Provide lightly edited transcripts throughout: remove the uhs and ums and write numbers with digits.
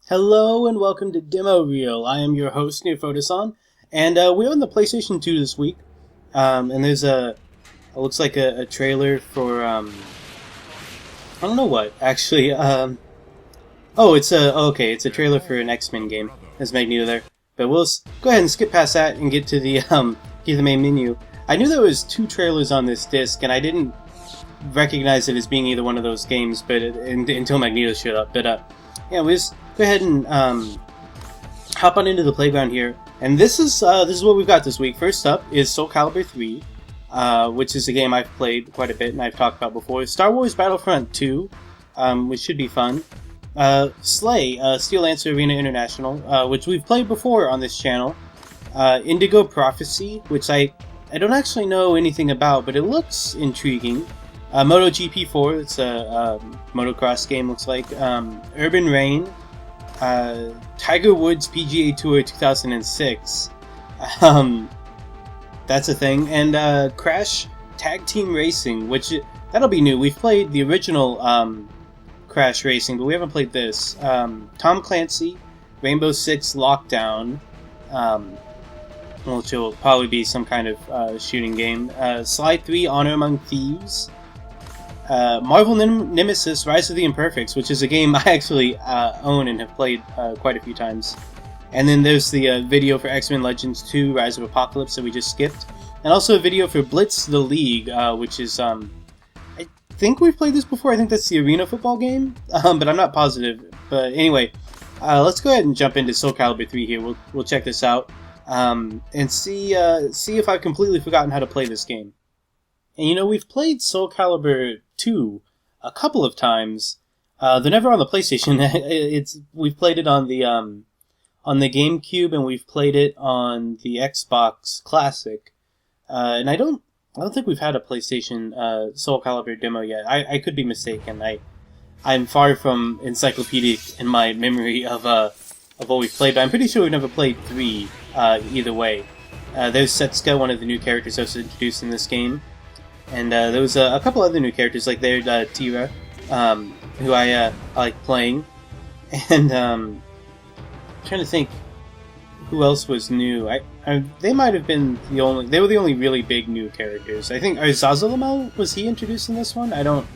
Hello and welcome to Demo Reel. I am your host, Neofotoson, and we're on the PlayStation 2 this week. And there's it looks like a trailer for, I don't know what, actually. It's a trailer for an X-Men game. There's Magneto there. But we'll go ahead and skip past that and get to the main menu. I knew there was 2 trailers on this disc, and I didn't recognize it as being either one of those games, but until Magneto showed up. But yeah, we'll just go ahead and hop on into the playground here. And this is what we've got this week. First up is Soul Calibur III, which is a game I've played quite a bit and I've talked about before. Star Wars Battlefront II, which should be fun. S.L.A.I, Steel Lancer Arena International, which we've played before on this channel. Indigo Prophecy, which I don't actually know anything about, but it looks intriguing. MotoGP 4, it's a motocross game, looks like. Urban Rain. Tiger Woods PGA Tour 2006. That's a thing. And Crash Tag Team Racing, which that'll be new. We've played the original Crash Racing, but we haven't played this. Tom Clancy, Rainbow Six Lockdown, which will probably be some kind of shooting game. S.L.A.I 3 Honor Among Thieves. Marvel Nemesis, Rise of the Imperfects, which is a game I actually own and have played quite a few times. And then there's the video for X-Men Legends 2, Rise of Apocalypse that we just skipped. And also a video for Blitz the League, which is, I think we've played this before. I think that's the arena football game, but I'm not positive. But anyway, let's go ahead and jump into Soul Calibur 3 here. We'll check this out and see if I've completely forgotten how to play this game. And you know, we've played Soul Calibur 2 a couple of times. They're never on the PlayStation. We've played it on the GameCube, and we've played it on the Xbox Classic. And I don't think we've had a PlayStation Soul Calibur demo yet. I could be mistaken. I'm far from encyclopedic in my memory of what we've played, but I'm pretty sure we've never played 3 either way. There's Setsuka, one of the new characters that was introduced in this game. And there was a couple other new characters, like there's Tira, who I like playing. And I'm trying to think who else was new. They might have been they were the only really big new characters. I think Zazalamel, was he introduced in this one? I don't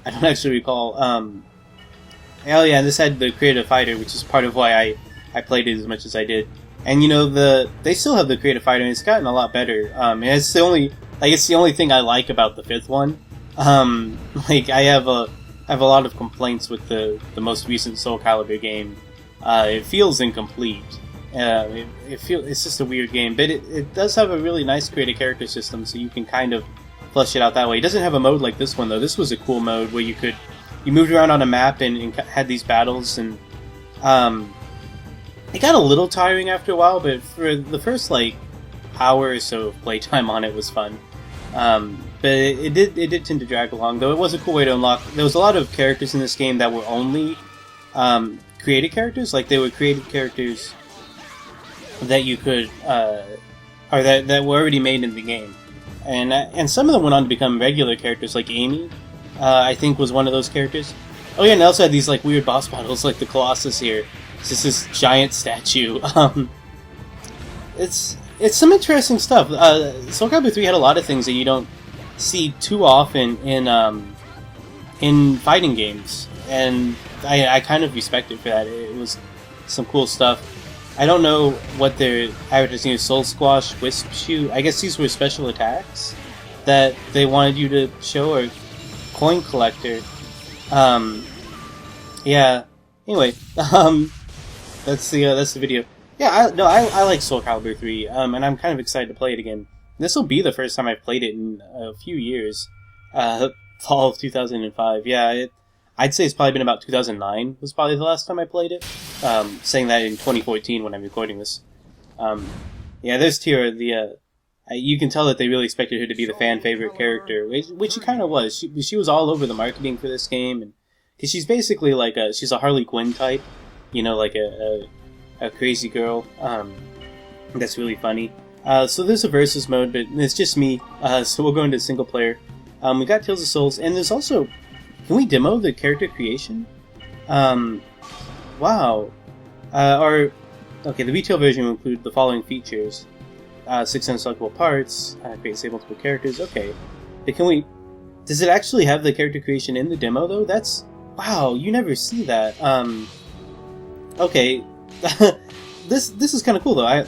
actually recall. Oh yeah, this had the Creative Fighter, which is part of why I played it as much as I did. And you know, they still have the Creative Fighter, and it's gotten a lot better. And it's the only thing I like about the 5th one. I have a lot of complaints with the most recent Soul Calibur game. It feels incomplete. It's just a weird game, but it does have a really nice creative character system, so you can kind of flesh it out that way. It doesn't have a mode like this one though. This was a cool mode where you moved around on a map and had these battles, and it got a little tiring after a while, but for the first hour or so of playtime on it was fun. But it did tend to drag along, though it was a cool way to unlock. There was a lot of characters in this game that were only created characters, like they were created characters that you could, or that were already made in the game. And some of them went on to become regular characters, like Amy, I think was one of those characters. Oh yeah, and they also had these weird boss battles, like the Colossus here. It's just this giant statue. It's some interesting stuff. Soul Calibur 3 had a lot of things that you don't see too often in fighting games, and I kind of respect it for that. It was some cool stuff. I don't know what they're advertising as. Soul Squash, Wisp Shoot. I guess these were special attacks that they wanted you to show, or Coin Collector. Yeah. Anyway, that's the video. Yeah, I like Soul Calibur 3, and I'm kind of excited to play it again. This will be the first time I've played it in a few years. Fall of 2005. Yeah, I'd say it's probably been about 2009 was probably the last time I played it. Saying that in 2014 when I'm recording this. Yeah, there's Tira. You can tell that they really expected her to be the fan favorite character, which she kind of was. She was all over the marketing for this game, and because she's basically she's a Harley Quinn type, you know, like a crazy girl. That's really funny. So there's a versus mode, but it's just me. So we'll go into single player. We got Tales of Souls, and there's also... Can we demo the character creation? Wow. Okay, the retail version will include the following features. 6 unselectable parts, create save multiple characters, okay. Does it actually have the character creation in the demo, though? Wow, you never see that. Okay. This is kind of cool, though. I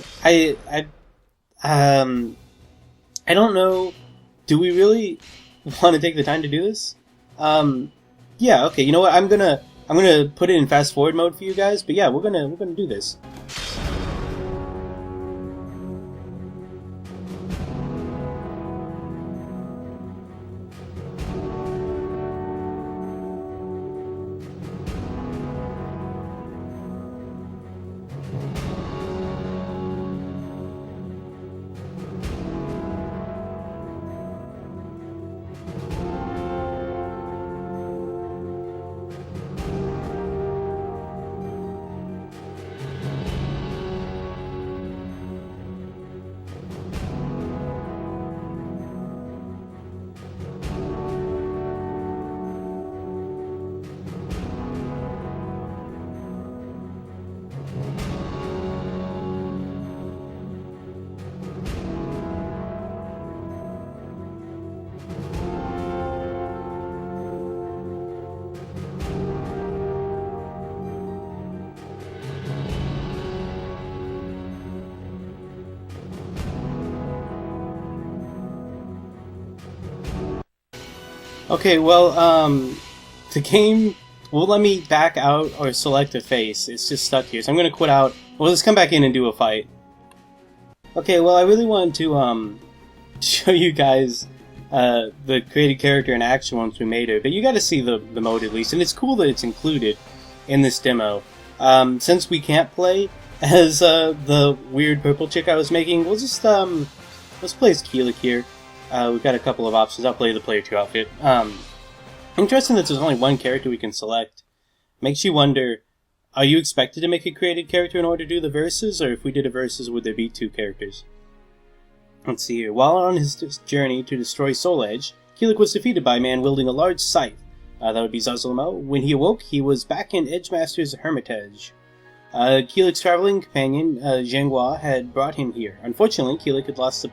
don't know. Do we really want to take the time to do this? Yeah, okay, you know what, I'm gonna put it in fast forward mode for you guys, but yeah, we're gonna do this. Okay, well, the game won't let me back out or select a face. It's just stuck here, so I'm gonna quit out. Well, let's come back in and do a fight. Okay, well, I really wanted to, show you guys, the created character in action once we made her, but you gotta see the mode at least, and it's cool that it's included in this demo. Since we can't play as, the weird purple chick I was making, we'll just, let's play as Keelik here. We've got a couple of options. I'll play the Player 2 outfit. Interesting that there's only one character we can select. Makes you wonder, are you expected to make a created character in order to do the verses, or if we did a verses, would there be 2 characters? Let's see here. While on his journey to destroy Soul-A.I, Keelik was defeated by a man wielding a large scythe. That would be S.L.A.I. When he awoke, he was back in Edgemaster's Hermitage. Keelik's traveling companion, Zhenghua, had brought him here. Unfortunately, Keelik had lost the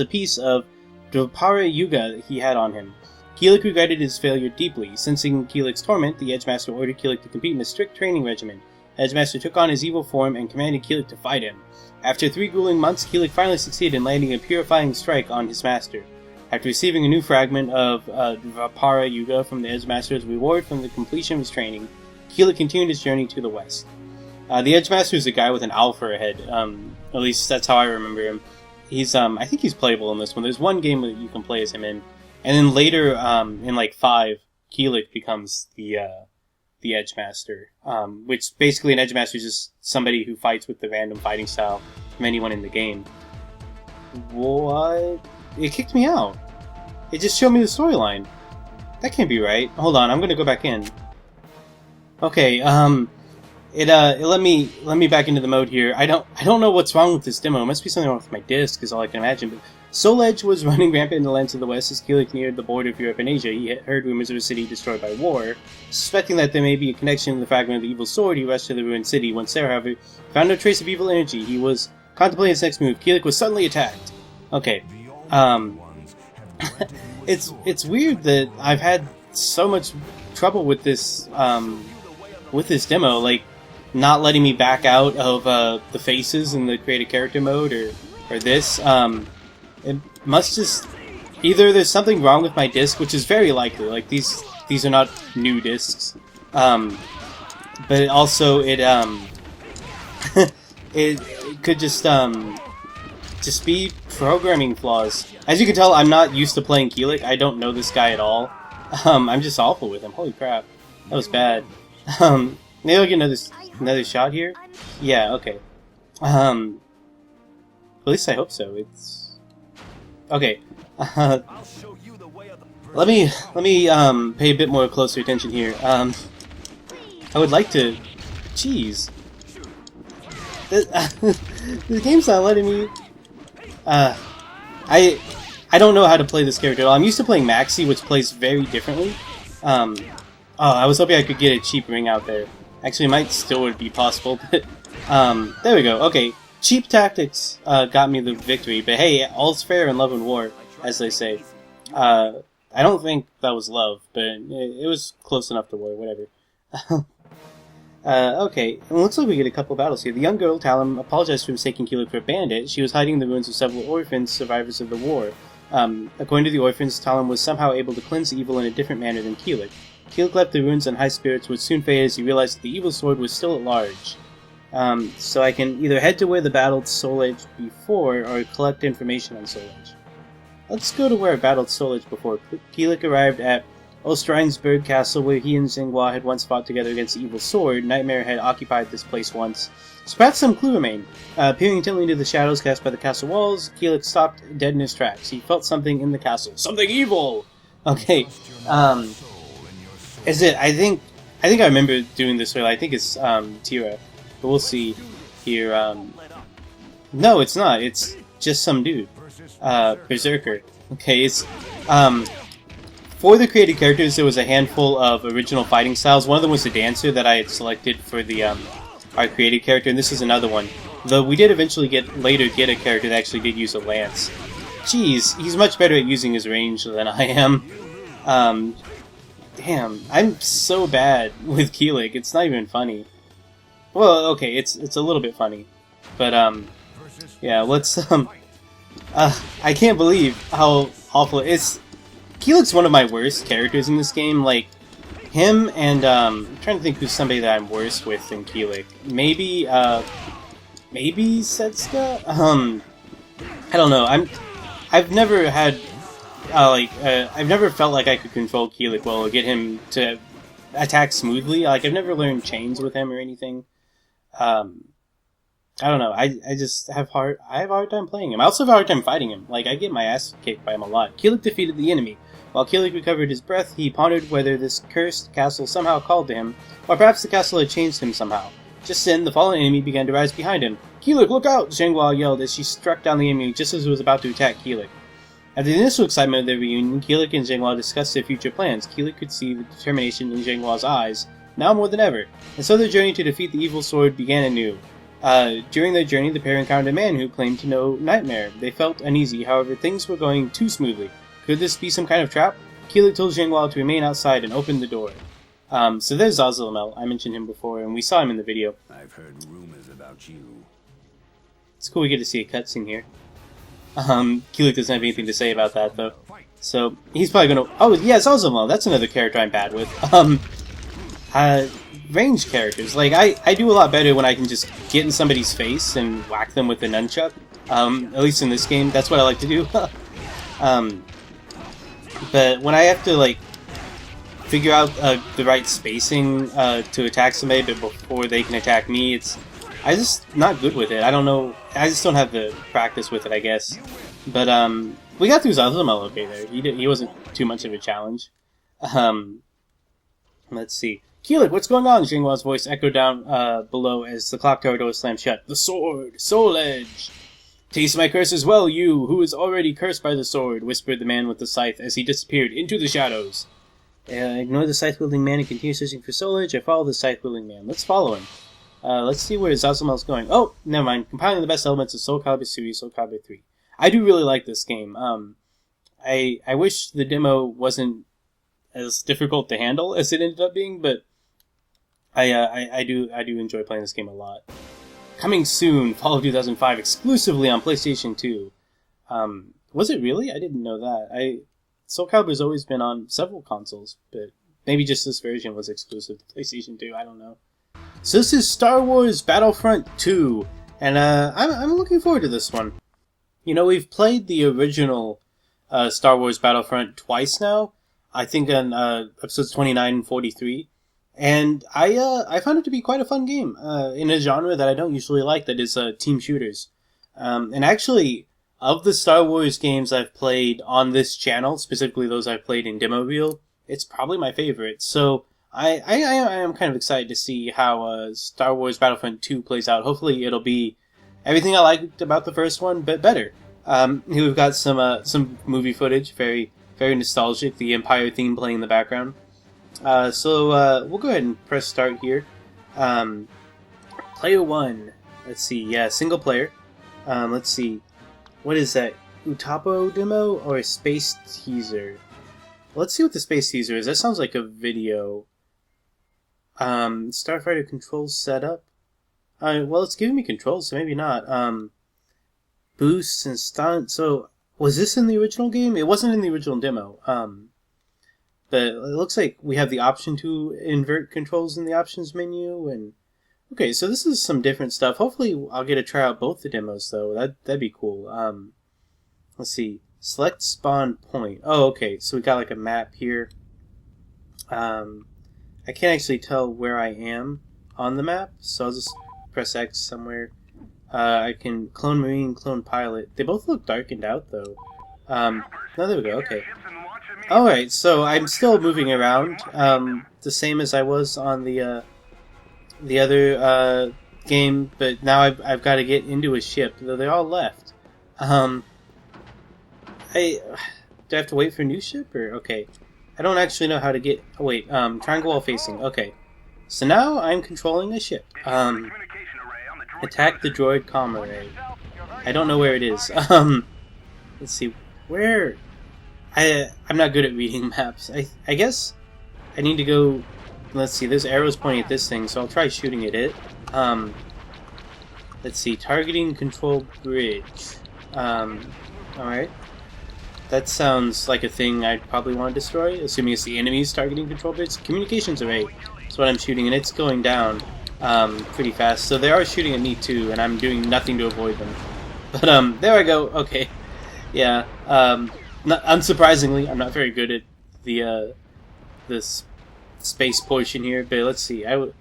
piece of Dwapara Yuga that he had on him. Keelik regretted his failure deeply. Sensing Keelik's torment, the Edgemaster ordered Keelik to compete in a strict training regimen. Edgemaster took on his evil form and commanded Keelik to fight him. After 3 grueling months, Keelik finally succeeded in landing a purifying strike on his master. After receiving a new fragment of Dwapara Yuga from the Edgemaster as a reward from the completion of his training, Keelik continued his journey to the west. The Edgemaster is a guy with an owl for a head. At least that's how I remember him. He's, I think he's playable in this one. There's one game that you can play as him in. And then later, in like 5, Keelik becomes the Edgemaster. Which basically an Edgemaster is just somebody who fights with the random fighting style from anyone in the game. What? It kicked me out. It just showed me the storyline. That can't be right. Hold on, I'm gonna go back in. Okay, it let me back into the mode here. I don't know what's wrong with this demo. It must be something wrong with my disc, is all I can imagine. But Soul-A.I was running rampant in the lands of the west as Keelik neared the border of Europe and Asia. He had heard rumors of a city destroyed by war. Suspecting that there may be a connection to the fragment of the evil sword, he rushed to the ruined city. Once there, however, found no trace of evil energy. He was contemplating his next move. Keelik was suddenly attacked. Okay, it's weird that I've had so much trouble with this demo, like not letting me back out of the faces in the created character mode, or this. It must just either there's something wrong with my disc, which is very likely. Like these are not new discs, but also it it could just be programming flaws. As you can tell, I'm not used to playing Keelik. I don't know this guy at all. I'm just awful with him. Holy crap, that was bad. Maybe I'll get another shot here. Yeah, okay. At least I hope so. It's okay. Let me pay a bit more closer attention here. I would like to. Jeez, the game's not letting me. I don't know how to play this character at all. I'm used to playing Maxi, which plays very differently. Oh, I was hoping I could get a cheap ring out there. Actually, might still would be possible, but there we go. Okay, cheap tactics got me the victory, but hey, all's fair in love and war, as they say. I don't think that was love, but it was close enough to war, whatever. Okay, it looks like we get a couple battles here. The young girl, Talum, apologized for mistaking Keelik for a bandit. She was hiding in the ruins of several orphans, survivors of the war. According to the orphans, Talum was somehow able to cleanse evil in a different manner than Keelik. Keelik left the ruins in high spirits, which soon faded as he realized that the evil sword was still at large. So I can either head to where the battled Soul-Edge before, or collect information on Soul-Edge. Let's go to where I battled Soul-Edge before. Keelik arrived at Ostrainsburg Castle, where he and Xinghua had once fought together against the evil sword. Nightmare had occupied this place once. So perhaps some clue remained. Peering intently into the shadows cast by the castle walls, Keelik stopped dead in his tracks. He felt something in the castle. Something evil! Okay, is it? I think I remember doing this earlier. I think it's Tira. But we'll see here. No, it's not. It's just some dude. Berserker. Okay, it's for the created characters, there was a handful of original fighting styles. One of them was the dancer that I had selected for the our created character, and this is another one. Though we did eventually later get a character that actually did use a lance. Jeez, he's much better at using his range than I am. Damn, I'm so bad with Keelik. It's not even funny. Well, okay, it's a little bit funny, but yeah, let's I can't believe how awful it is. Keelik's one of my worst characters in this game. Like him and I'm trying to think who's somebody that I'm worse with than Keelik. Maybe Setsuka. I don't know. I've never had I've never felt like I could control Keelik well or get him to attack smoothly. Like I've never learned chains with him or anything. I don't know. I just have a hard time playing him. I also have a hard time fighting him. Like I get my ass kicked by him a lot. Keelik defeated the enemy. While Keelik recovered his breath, he pondered whether this cursed castle somehow called to him, or perhaps the castle had changed him somehow. Just then, the fallen enemy began to rise behind him. "Keelik, look out!" Xinghua yelled as she struck down the enemy just as it was about to attack Keelik. After the initial excitement of their reunion, Keelik and Xinghua discussed their future plans. Keelik could see the determination in Xinghua's eyes, now more than ever, and so their journey to defeat the evil sword began anew. During their journey, the pair encountered a man who claimed to know Nightmare. They felt uneasy, however, things were going too smoothly. Could this be some kind of trap? Keelik told Xinghua to remain outside and opened the door. So there's S.L.A.I. I mentioned him before, and we saw him in the video. I've heard rumors about you. It's cool we get to see a cutscene here. Keelik doesn't have anything to say about that, though. So, he's probably gonna... Oh, yeah, it's S.L.A.I. That's another character I'm bad with. Ranged characters. Like, I do a lot better when I can just get in somebody's face and whack them with the nunchuck. At least in this game, that's what I like to do. But when I have to, like, figure out the right spacing to attack somebody but before they can attack me, I'm just not good with it. I don't know. I just don't have the practice with it, I guess. But we got through S.L.A.I. okay there. He wasn't too much of a challenge. Let's see. "Keelik, what's going on?" Xinghua's voice echoed down below as the clock tower door slammed shut. "The sword! Soul-Edge! Taste my curse as well, you, who is already cursed by the sword," whispered the man with the scythe as he disappeared into the shadows. Ignore the scythe-wielding man and continue searching for Soul-Edge. I follow the scythe-wielding man. Let's follow him. Let's see where S.L.A.I.'s going. Oh, never mind. Compiling the best elements of Soul Calibur series, Soul Calibur 3. I do really like this game. I wish the demo wasn't as difficult to handle as it ended up being, but I do enjoy playing this game a lot. Coming soon, Fall of 2005, exclusively on PlayStation 2. Was it really? I didn't know that. Soul Calibur's always been on several consoles, but maybe just this version was exclusive to PlayStation 2. I don't know. So this is Star Wars Battlefront II, and I'm looking forward to this one. You know, we've played the original Star Wars Battlefront twice now. I think on episodes 29 and 43. And I found it to be quite a fun game in a genre that I don't usually like, that is team shooters. And actually, of the Star Wars games I've played on this channel, specifically those I've played in demo reel, it's probably my favorite. So I am kind of excited to see how Star Wars Battlefront 2 plays out. Hopefully it'll be everything I liked about the first one, but better. We've got some movie footage, very very nostalgic, the Empire theme playing in the background. So we'll go ahead and press start here. Player 1. Let's see. Yeah, single player. Let's see. What is that? Utapo demo or space teaser? Let's see what the space teaser is. That sounds like a video. Starfighter controls setup. Well, it's giving me controls, so maybe not. Boosts and stunt. So, was this in the original game? It wasn't in the original demo. But it looks like we have the option to invert controls in the options menu. And okay, so this is some different stuff. Hopefully, I'll get to try out both the demos, though. That'd be cool. Let's see. Select spawn point. Oh, okay. So we got like a map here. I can't actually tell where I am on the map, so I'll just press X somewhere. I can clone marine, clone pilot. They both look darkened out, though. No, there we go. Okay. Alright, so I'm still moving around, the same as I was on the other game, but now I've got to get into a ship, though they all left. Do I have to wait for a new ship, or okay? I don't actually know how to get. Oh wait, triangle while facing. Okay, so now I'm controlling a ship. Attack the droid comm array. I don't know where it is. Let's see where. I'm not good at reading maps. I guess I need to go. Let's see. There's arrows pointing at this thing, so I'll try shooting at it. Let's see. Targeting control bridge. All right. That sounds like a thing I'd probably want to destroy, assuming it's the enemy's targeting control bridge. Communications array is what I'm shooting, and it's going down pretty fast. So they are shooting at me too, and I'm doing nothing to avoid them. But there I go. Okay, yeah. Unsurprisingly, I'm not very good at the this space portion here. But let's see. I'll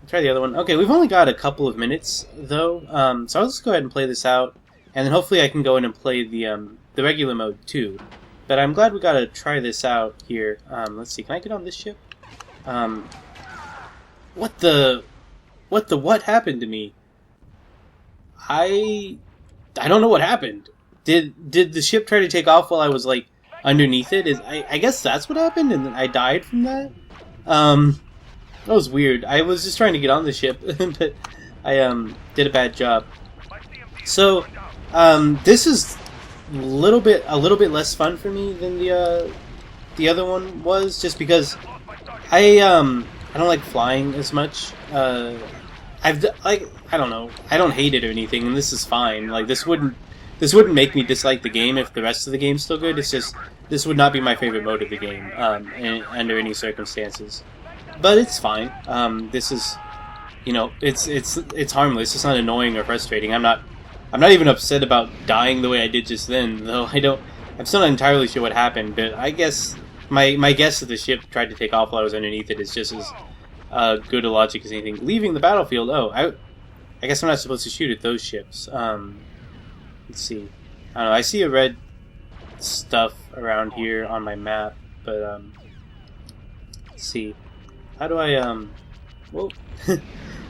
try the other one. Okay, we've only got a couple of minutes though, so I'll just go ahead and play this out, and then hopefully I can go in and play the regular mode too. But I'm glad we got to try this out here. Let's see. Can I get on this ship? What happened to me? I don't know what happened. Did the ship try to take off while I was like underneath it? I guess that's what happened, and then I died from that. That was weird. I was just trying to get on the ship, but I did a bad job. So this is a little bit less fun for me than the other one was, just because I don't like flying as much. I don't know. I don't hate it or anything, and this is fine. Like this wouldn't make me dislike the game if the rest of the game's still good. It's just this would not be my favorite mode of the game under any circumstances. But it's fine. This is, it's harmless. It's not annoying or frustrating. I'm not even upset about dying the way I did just then, though I'm still not entirely sure what happened, but I guess my guess that the ship tried to take off while I was underneath it is just as good a logic as anything. Leaving the battlefield, I guess I'm not supposed to shoot at those ships. Let's see. I don't know, I see a red stuff around here on my map, but let's see. How do I whoa.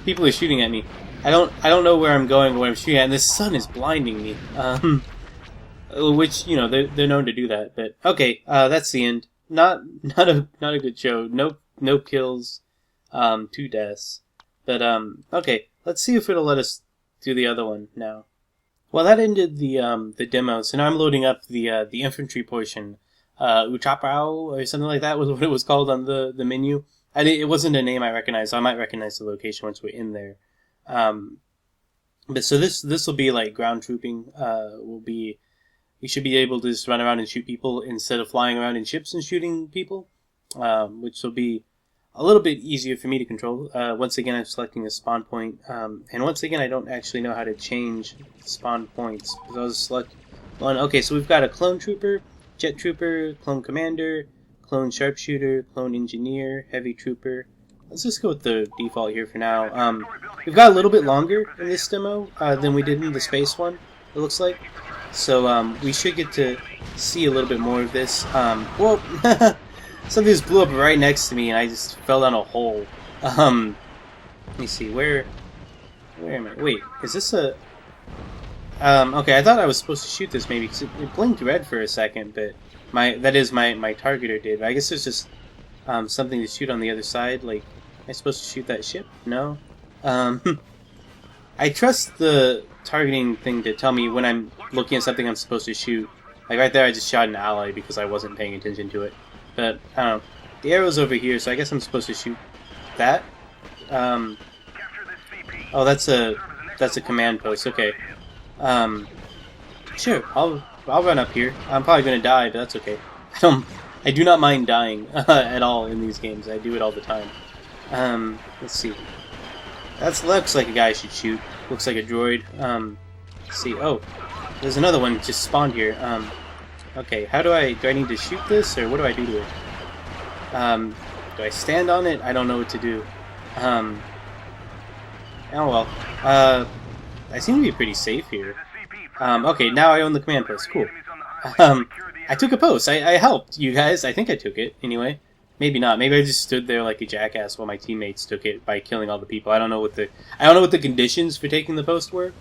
People are shooting at me. I don't know where I'm going or where I'm shooting at, and the sun is blinding me. Which, they're known to do that, but okay, that's the end. Not a good show. No kills, 2 deaths. But okay, let's see if it'll let us do the other one now. Well, that ended the demo, so now I'm loading up the infantry portion. Uchapao or something like that was what it was called on the menu. It wasn't a name I recognized, so I might recognize the location once we're in there. But so this will be like ground trooping. We should be able to just run around and shoot people instead of flying around in ships and shooting people, which will be a little bit easier for me to control. Once again, I'm selecting a spawn point, and once again, I don't actually know how to change spawn points. So I'll just select one. Okay, so we've got a clone trooper, jet trooper, clone commander, clone sharpshooter, clone engineer, heavy trooper. Let's just go with the default here for now. We've got a little bit longer in this demo than we did in the space one, it looks like. So we should get to see a little bit more of this. Whoa! Something just blew up right next to me and I just fell down a hole. Let me see, where am I? Wait, is this a... okay, I thought I was supposed to shoot this maybe because it blinked red for a second, but my targeter did. But I guess there's just something to shoot on the other side. Like, am I supposed to shoot that ship? No? I trust the targeting thing to tell me when I'm looking at something I'm supposed to shoot. Like right there, I just shot an ally because I wasn't paying attention to it. But, I don't know. The arrow's over here, so I guess I'm supposed to shoot that. Oh, that's a command post. Okay. Sure. I'll run up here. I'm probably gonna die, but that's okay. I do not mind dying at all in these games. I do it all the time. Let's see. That looks like a guy I should shoot. Looks like a droid. Let's see. Oh, there's another one just spawned here. Okay. How do I need to shoot this, or what do I do to it? Do I stand on it? I don't know what to do. Oh well. I seem to be pretty safe here. Okay, now I own the command post. Cool. I took a post. I helped you guys. I think I took it, anyway. Maybe not. Maybe I just stood there like a jackass while my teammates took it by killing all the people. I don't know what the conditions for taking the post were.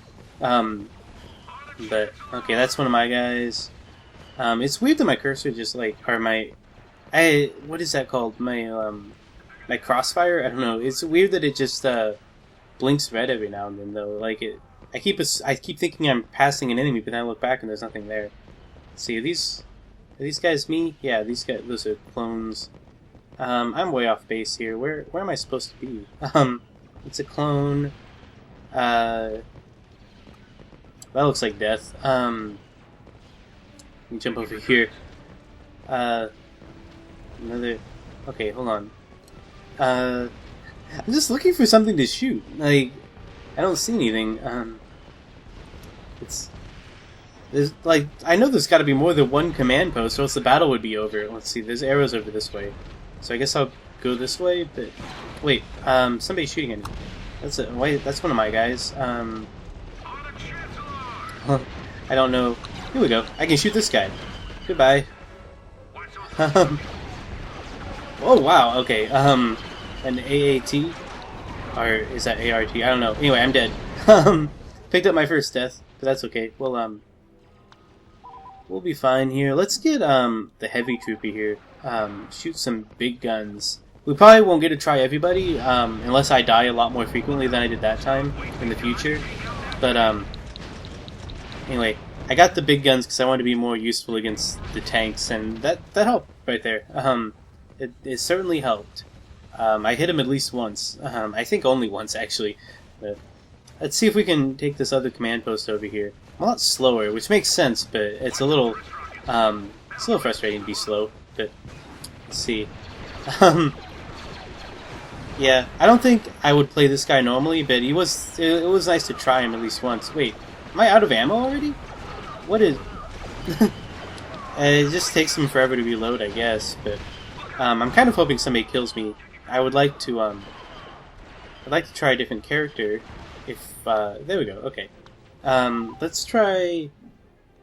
But okay, that's one of my guys. It's weird that my cursor just like, or what is that called? My crossfire? I don't know. It's weird that it just blinks red every now and then though. Like I keep thinking I'm passing an enemy, but then I look back and there's nothing there. Let's see, are these guys me? Yeah, these guys. Those are clones. I'm way off base here. Where am I supposed to be? It's a clone. That looks like death. Let me jump over here. Another. Okay, hold on. I'm just looking for something to shoot. Like, I don't see anything. There's like, I know there's got to be more than one command post, or else the battle would be over. Let's see. There's arrows over this way. So I guess I'll go this way, but wait, somebody's shooting at me. That's one of my guys. I don't know. Here we go. I can shoot this guy. Goodbye. Oh wow. Okay. An AAT, or is that ART? I don't know. Anyway, I'm dead. Picked up my first death, but that's okay. Well, we'll be fine here. Let's get the heavy trooper here. Shoot some big guns. We probably won't get to try everybody, unless I die a lot more frequently than I did that time in the future. But, anyway, I got the big guns because I wanted to be more useful against the tanks, and that helped right there. It certainly helped. I hit him at least once. I think only once, actually. But let's see if we can take this other command post over here. I'm a lot slower, which makes sense, but it's a little frustrating to be slow. But let's see. Yeah, I don't think I would play this guy normally, but it was nice to try him at least once. Wait, am I out of ammo already? What is? It just takes him forever to reload, I guess. But I'm kind of hoping somebody kills me. I would like to. I'd like to try a different character. If there we go. Okay. Let's try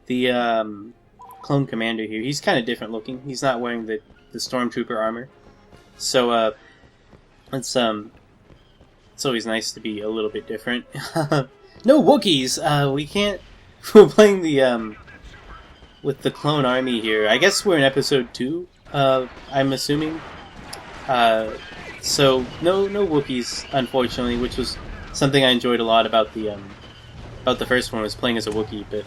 the clone commander here. He's kind of different looking. He's not wearing the stormtrooper armor. So it's always nice to be a little bit different. No Wookiees. We can't. We're playing the with the clone army here. I guess we're in episode 2. I'm assuming. So no Wookiees, unfortunately, which was something I enjoyed a lot about the first one, was playing as a Wookiee. But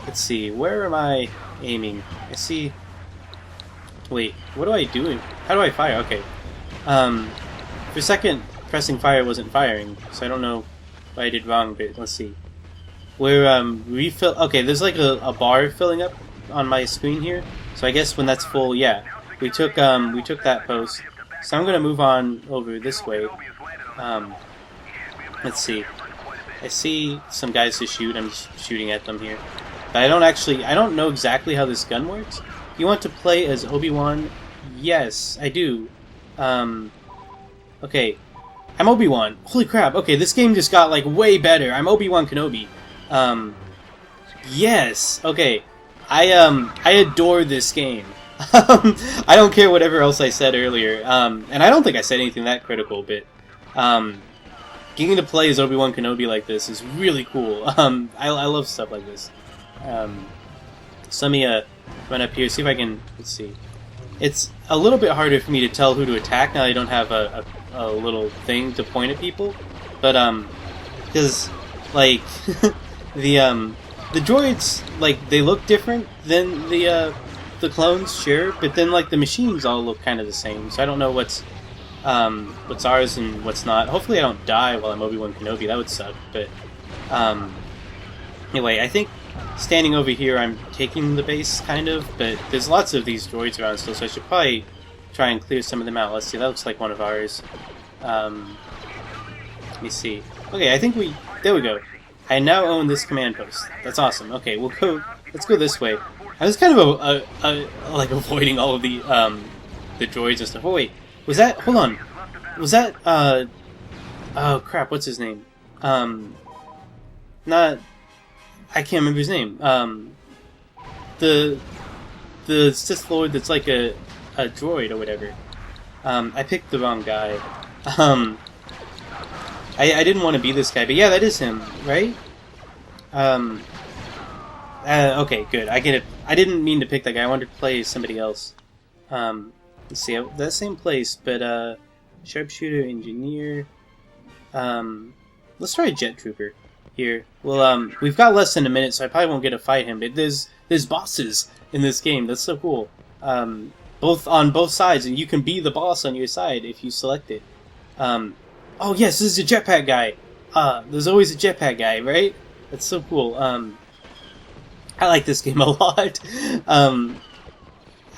let's see, where am I aiming? I see. Wait, what do I do? How do I fire? Okay. For a second, pressing fire wasn't firing, so I don't know what I did wrong. But let's see. We're refill. Okay, there's like a bar filling up on my screen here. So I guess when that's full, yeah, we took that post. So I'm gonna move on over this way. Let's see. I see some guys to shoot. I'm just shooting at them here. But I don't know exactly how this gun works. You want to play as Obi-Wan? Yes, I do. Okay. I'm Obi-Wan. Holy crap. Okay, this game just got, like, way better. I'm Obi-Wan Kenobi. Yes. Okay. I adore this game. I don't care whatever else I said earlier. And I don't think I said anything that critical, but, getting to play as Obi-Wan Kenobi like this is really cool. I love stuff like this. So let me run up here, see if I can. Let's see. It's a little bit harder for me to tell who to attack now that I don't have a little thing to point at people. but because like the droids, like, they look different than the clones, sure, but then like the machines all look kind of the same. So I don't know what's ours and what's not. Hopefully I don't die while I'm Obi-Wan Kenobi. That would suck. But anyway, I think standing over here, I'm taking the base kind of. But there's lots of these droids around still, so I should probably try and clear some of them out. Let's see. That looks like one of ours. Let me see. Okay, I think there we go. I now own this command post. That's awesome. Okay, we'll go. Let's go this way. I was kind of like avoiding all of the droids and stuff. Oh wait, was that? Hold on. Was that? Oh crap! What's his name? Not. I can't remember his name. The Sith Lord that's like a droid or whatever. I picked the wrong guy. I didn't want to be this guy, but yeah, that is him, right? Okay, good. I get it. I didn't mean to pick that guy. I wanted to play somebody else. Let's see. That same place, but sharpshooter, engineer. Let's try a jet trooper here. Well, we've got less than a minute, so I probably won't get to fight him. But there's bosses in this game. That's so cool. Both on both sides, and you can be the boss on your side if you select it. Oh yes, this is a jetpack guy. There's always a jetpack guy, right? That's so cool. I like this game a lot. I'm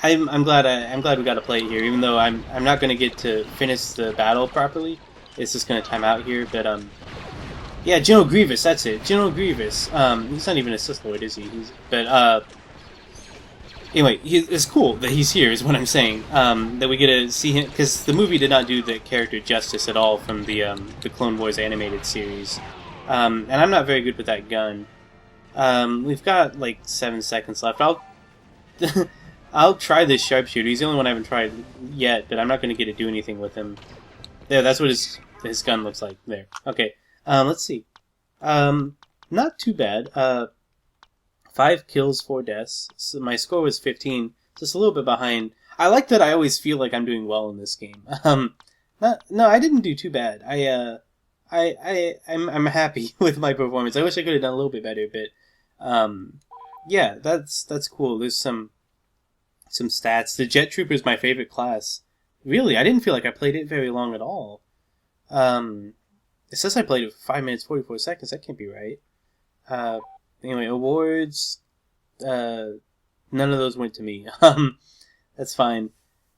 glad we got to play it here, even though I'm not going to get to finish the battle properly. It's just going to time out here, but yeah, General Grievous, that's it. General Grievous. He's not even a Sith Lord, is he? Anyway, it's cool that he's here, is what I'm saying. That we get to see him, because the movie did not do the character justice at all from the Clone Wars animated series. And I'm not very good with that gun. We've got like 7 seconds left. I'll try this sharpshooter. He's the only one I haven't tried yet, but I'm not going to get to do anything with him. There, that's what his gun looks like. There. Okay. Let's see. Not too bad. 5 kills, 4 deaths. So my score was 15. Just a little bit behind. I like that I always feel like I'm doing well in this game. No, I didn't do too bad. I'm happy with my performance. I wish I could have done a little bit better, but yeah, that's cool. There's some stats. The Jet Trooper is my favorite class. Really, I didn't feel like I played it very long at all. It says I played it for 5 minutes 44 seconds. That can't be right. Anyway, awards. None of those went to me. That's fine.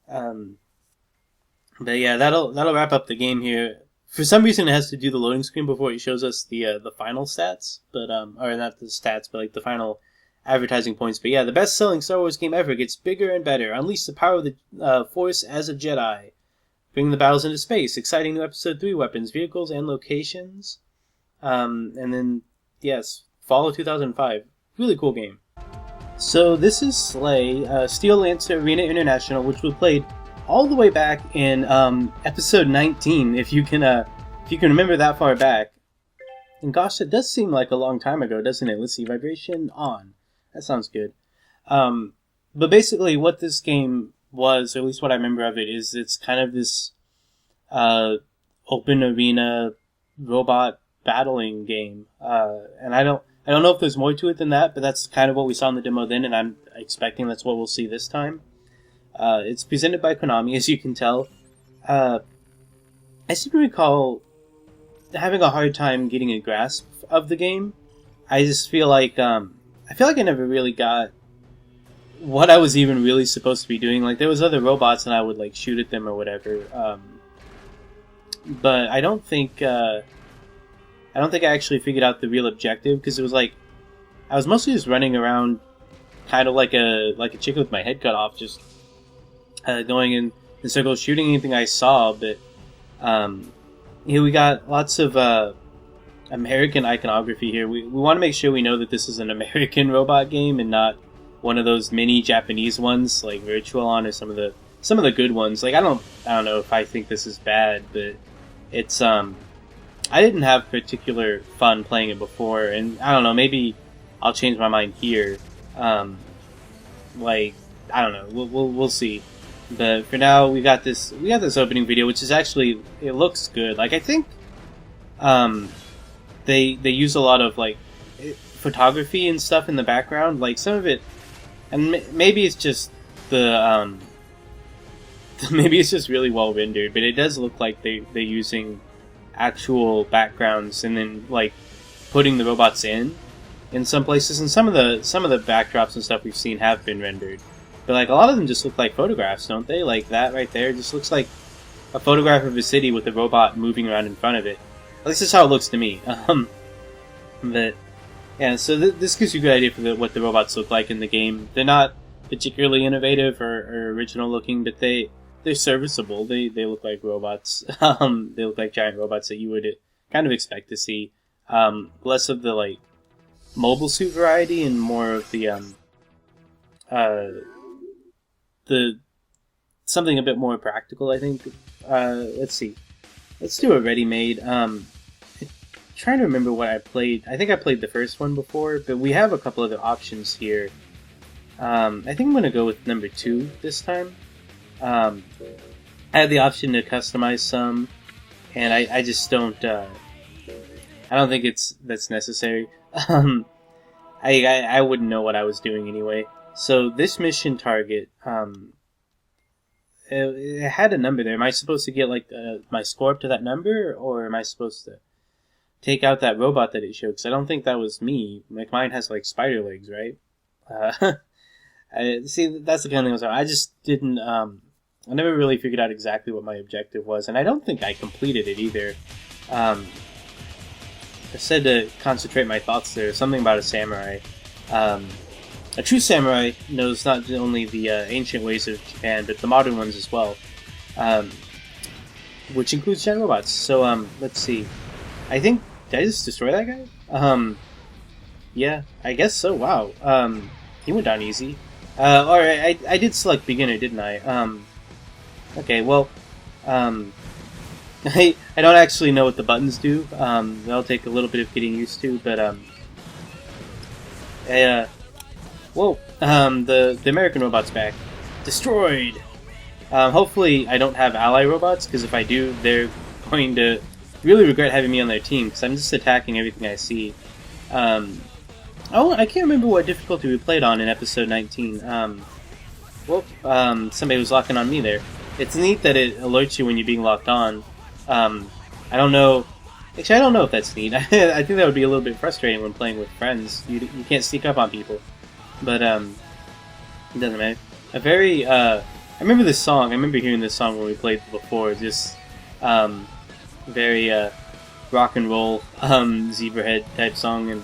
But yeah, that'll wrap up the game here. For some reason, it has to do the loading screen before it shows us the final stats, but or not the stats, but like the final advertising points. But yeah, the best-selling Star Wars game ever gets bigger and better. Unleash the power of the Force as a Jedi. Bring the battles into space. Exciting new Episode 3 weapons, vehicles, and locations. And then, yes, fall of 2005. Really cool game. So this is S.L.A.I, Steel Lancer Arena International, which we played all the way back in episode 19, if you can remember that far back. And gosh, it does seem like a long time ago, doesn't it? Let's see, vibration on. That sounds good. But basically, what this game was, or at least what I remember of it, is it's kind of this open arena robot battling game. And I don't know if there's more to it than that, but that's kind of what we saw in the demo then, and I'm expecting that's what we'll see this time. It's presented by Konami, as you can tell. I seem to recall having a hard time getting a grasp of the game. I just feel like I never really got what I was even really supposed to be doing. Like, there was other robots and I would like shoot at them or whatever. But I don't think I actually figured out the real objective, because it was like I was mostly just running around, kind of like a chicken with my head cut off, just going in circles, shooting anything I saw. But here we got lots of American iconography here. We want to make sure we know that this is an American robot game and not one of those mini Japanese ones like Virtualon or some of the good ones. Like I don't know if I think this is bad, but it's I didn't have particular fun playing it before, and I don't know, maybe I'll change my mind here. Like I don't know, we'll see. But for now, we got this opening video, which is actually, it looks good. Like I think they use a lot of like photography and stuff in the background. Like some of it, and maybe it's just the maybe it's just really well rendered, but it does look like they're using actual backgrounds and then like putting the robots in some places. And some of the backdrops and stuff we've seen have been rendered, but like a lot of them just look like photographs, don't they? Like that right there just looks like a photograph of a city with a robot moving around in front of it. At least that's how it looks to me. But yeah, so this gives you a good idea for what the robots look like in the game. They're not particularly innovative or original looking, but they're serviceable. They look like robots. They look like giant robots that you would kind of expect to see. Less of the like mobile suit variety and more of the something a bit more practical, I think. Let's see. Let's do a ready-made. I'm trying to remember what I played. I think I played the first one before, but we have a couple other options here. I think I'm going to go with number 2 this time. I have the option to customize some, and I just don't. I don't think that's necessary. I wouldn't know what I was doing anyway. So this mission target, it had a number there. Am I supposed to get like my score up to that number, or am I supposed to take out that robot that it showed? Because I don't think that was me. Like mine has like spider legs, right? See, that's the kind of thing I just didn't. I never really figured out exactly what my objective was, and I don't think I completed it either. I said to concentrate my thoughts there. Something about a samurai. A true samurai knows not only the ancient ways of Japan, but the modern ones as well, which includes giant robots. So let's see. I think, did I just destroy that guy? Yeah, I guess so. Wow. He went down easy. Alright, I did select beginner, didn't I? Okay, well, I don't actually know what the buttons do. That'll take a little bit of getting used to, but whoa, the American robot's back. Destroyed! Hopefully I don't have ally robots, because if I do, they're going to really regret having me on their team, because I'm just attacking everything I see. Oh, I can't remember what difficulty we played on in episode 19. Somebody was locking on me there. It's neat that it alerts you when you're being locked on. I don't know. Actually, I don't know if that's neat. I think that would be a little bit frustrating when playing with friends. You can't sneak up on people. But, it doesn't matter. I remember this song. I remember hearing this song when we played before. Just, very, rock and roll, Zebrahead type song. And,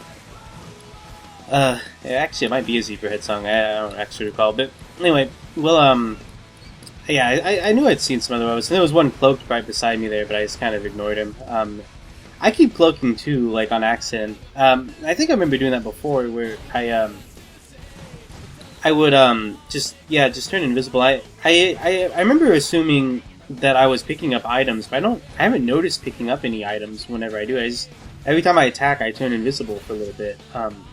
actually, it might be a Zebrahead song. I don't actually recall. But, anyway, well, yeah, I knew I'd seen some other robots. And there was one cloaked right beside me there, but I just kind of ignored him. I keep cloaking too, like on accident. I think I remember doing that before, where I would just turn invisible. I remember assuming that I was picking up items, but I haven't noticed picking up any items whenever I do. Every time I attack, I turn invisible for a little bit.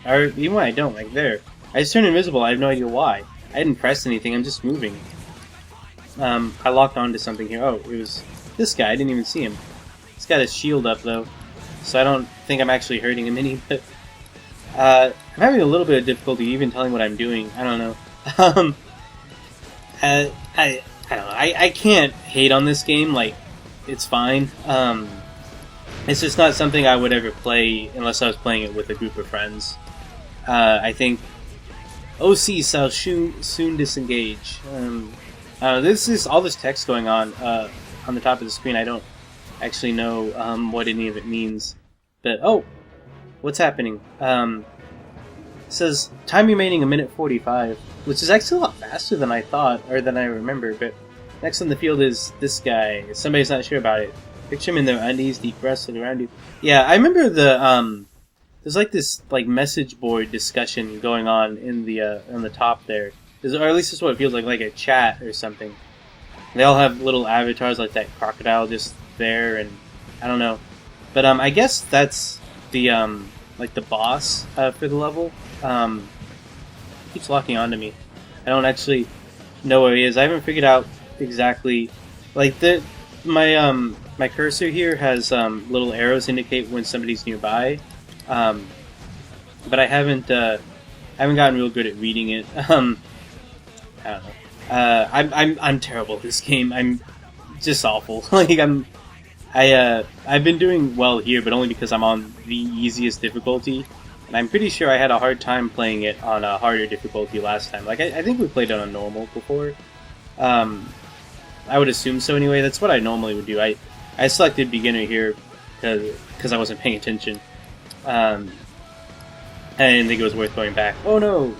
Or even when I don't, like there, I just turn invisible. I have no idea why. I didn't press anything. I'm just moving. I locked onto something here. Oh, it was this guy. I didn't even see him. He's got his shield up though, so I don't think I'm actually hurting him any. But I'm having a little bit of difficulty even telling what I'm doing. I don't know. I don't know. I can't hate on this game. Like, it's fine. It's just not something I would ever play unless I was playing it with a group of friends. I think OC shall soon disengage. This is all this text going on the top of the screen. I don't actually know what any of it means. But, oh, what's happening? It says, time remaining 1:45, which is actually a lot faster than I thought, or than I remember. But next on the field is this guy. Somebody's not sure about it. Picture him in their undies, deep breaths, look around you. Yeah, I remember there's like this like message board discussion going on on the top there. Or at least that's what it feels like a chat or something. They all have little avatars like that crocodile just there, and I don't know. But I guess that's the like the boss for the level. He keeps locking onto me. I don't actually know where he is. I haven't figured out exactly. Like my My cursor here has little arrows indicate when somebody's nearby, but I haven't gotten real good at reading it. I don't know. I'm terrible at this game. I'm just awful. I've been doing well here, but only because I'm on the easiest difficulty, and I'm pretty sure I had a hard time playing it on a harder difficulty last time. Like I think we played it on normal before. I would assume so anyway. That's what I normally would do. I selected beginner here because I wasn't paying attention. I didn't think it was worth going back. Oh no!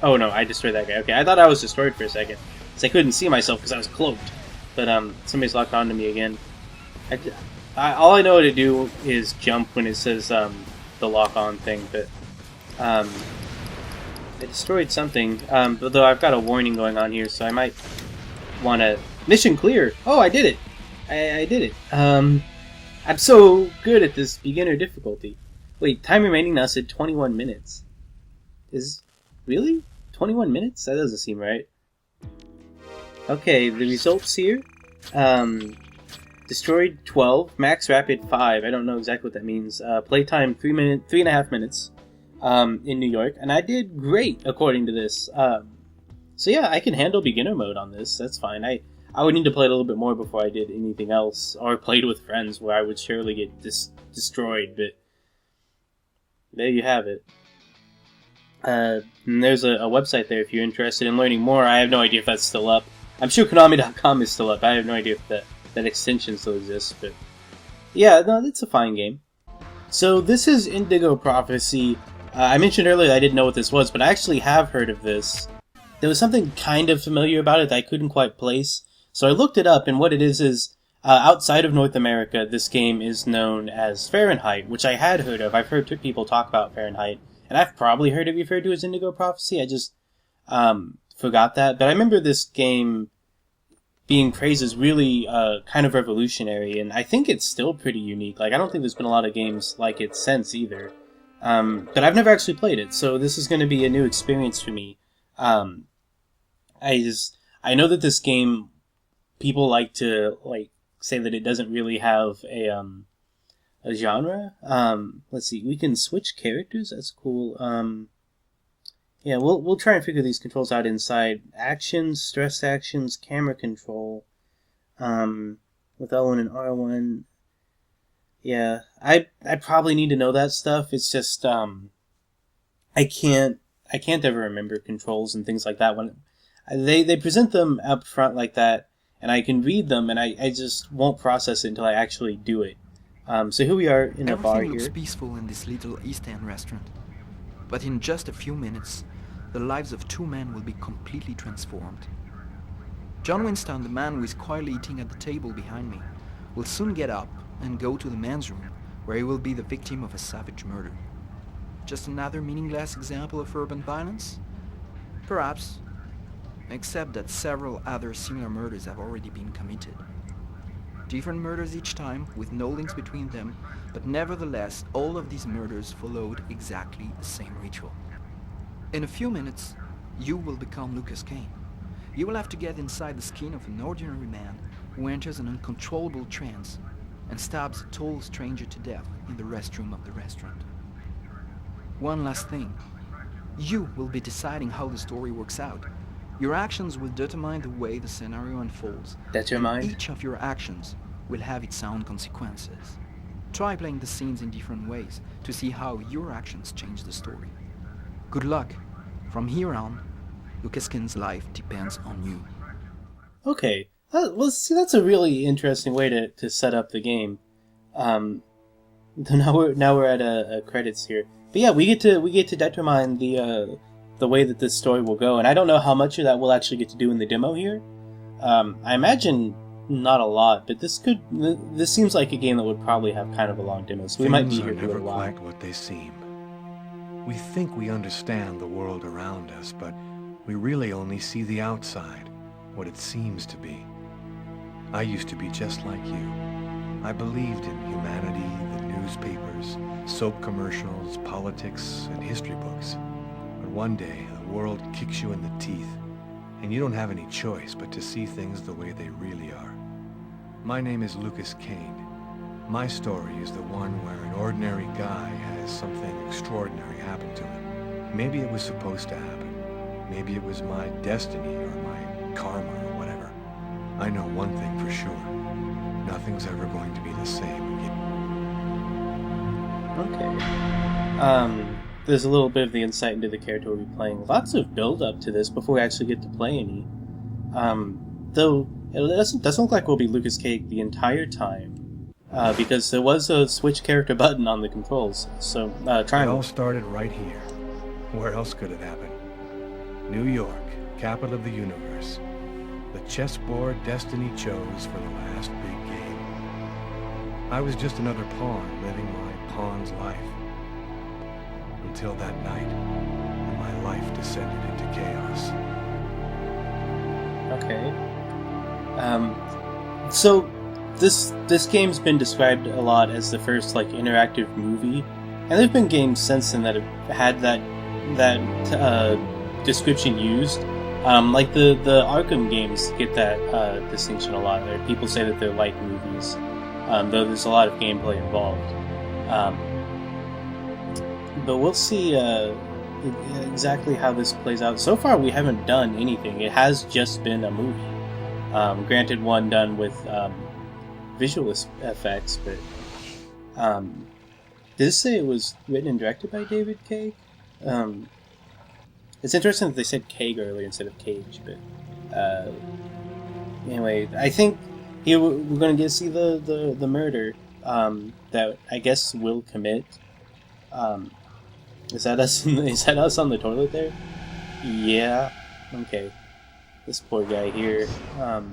Oh no, I destroyed that guy. Okay, I thought I was destroyed for a second. Because I couldn't see myself because I was cloaked. But somebody's locked onto me again. All I know how to do is jump when it says the lock-on thing. But I destroyed something. But though I've got a warning going on here, so I might want to... Mission clear! Oh, I did it! I did it. I'm so good at this beginner difficulty. Wait, time remaining now said 21 minutes. Really? 21 minutes? That doesn't seem right. Okay, the results here. Destroyed 12, max rapid 5. I don't know exactly what that means. Playtime 3.5 minutes in New York. And I did great, according to this. So yeah, I can handle beginner mode on this. That's fine. I would need to play a little bit more before I did anything else. Or played with friends where I would surely get destroyed. But there you have it. And there's a website there if you're interested in learning more. I have no idea if that's still up. I'm sure Konami.com is still up. I have no idea if that extension still exists. But yeah, no, it's a fine game. So this is Indigo Prophecy. I mentioned earlier that I didn't know what this was, but I actually have heard of this. There was something kind of familiar about it that I couldn't quite place. So I looked it up, and what it is outside of North America, this game is known as Fahrenheit, which I had heard of. I've heard people talk about Fahrenheit, and I've probably heard it referred to as Indigo Prophecy. I just forgot that. But I remember this game being praised as really kind of revolutionary, and I think it's still pretty unique. Like, I don't think there's been a lot of games like it since either. But I've never actually played it, so this is going to be a new experience for me. I know that this game, people like to say that it doesn't really have a genre. Let's see, we can switch characters. That's cool. Yeah, we'll try and figure these controls out inside. Actions, stress actions, camera control. With L1 and R1. Yeah, I probably need to know that stuff. It's just I can't ever remember controls and things like that when they present them up front like that, and I can read them, and I just won't process it until I actually do it. So here we are in a bar here. Everything looks peaceful in this little East End restaurant, but in just a few minutes, the lives of two men will be completely transformed. John Winston, the man who is quietly eating at the table behind me, will soon get up and go to the men's room, where he will be the victim of a savage murder. Just another meaningless example of urban violence? Perhaps, except that several other similar murders have already been committed. Different murders each time, with no links between them, but nevertheless, all of these murders followed exactly the same ritual. In a few minutes, you will become Lucas Kane. You will have to get inside the skin of an ordinary man who enters an uncontrollable trance and stabs a tall stranger to death in the restroom of the restaurant. One last thing. You will be deciding how the story works out. Your actions will determine the way the scenario unfolds. Determine? Each of your actions will have its own consequences. Try playing the scenes in different ways to see how your actions change the story. Good luck. From here on, Lucas Kane's life depends on you. Okay. Well, see, that's a really interesting way to set up the game. Now we're at credits here. But yeah, we get to determine the way that this story will go, and I don't know how much of that we'll actually get to do in the demo here. I imagine not a lot, but this seems like a game that would probably have kind of a long demo, so we might be here for a little while. Things are never quite what they seem. We think we understand the world around us, but we really only see the outside, what it seems to be. I used to be just like you. I believed in humanity, the newspapers, soap commercials, politics, and history books. But one day, the world kicks you in the teeth, and you don't have any choice but to see things the way they really are. My name is Lucas Kane. My story is the one where an ordinary guy has something extraordinary happen to him. Maybe it was supposed to happen. Maybe it was my destiny or my karma or whatever. I know one thing for sure. Nothing's ever going to be the same again. Okay. There's a little bit of the insight into the character we'll be playing. Lots of build up to this before we actually get to play any. Though it doesn't look like we'll be Lucas Cage the entire time, because there was a switch character button on the controls. So try. It all started right here. Where else could it happen? New York, capital of the universe. The chessboard destiny chose for the last big game. I was just another pawn living my pawn's life. Until that night, when my life descended into chaos. Okay. So this game's been described a lot as the first like interactive movie, and there've been games since then that have had that description used. Like the Arkham games get that distinction a lot. People say that they're like movies, though there's a lot of gameplay involved. But we'll see exactly how this plays out. So far, we haven't done anything. It has just been a movie. Granted, one done with visual effects, but did it say it was written and directed by David Cage? It's interesting that they said Cage earlier instead of Cage, but anyway, I think here we're going to get to see the murder that I guess Will commit. Is that us? Is that us on the toilet there? Yeah. Okay. This poor guy here. But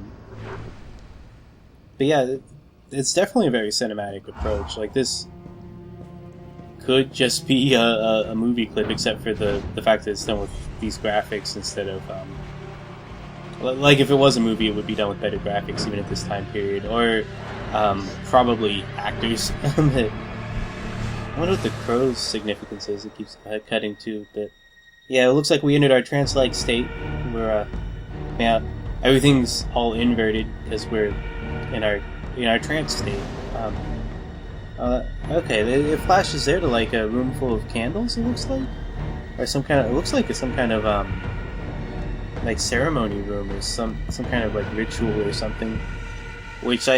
yeah, it's definitely a very cinematic approach. Like, this could just be a movie clip, except for the fact that it's done with these graphics instead of like, if it was a movie, it would be done with better graphics even at this time period, or probably actors. I wonder what the crow's significance is. It keeps cutting to, but yeah, it looks like we entered our trance-like state. We're everything's all inverted because we're in our trance state. Okay, it flashes there to like a room full of candles. It looks like, or some kind of. It looks like it's some kind of like ceremony room or some kind of like ritual or something, which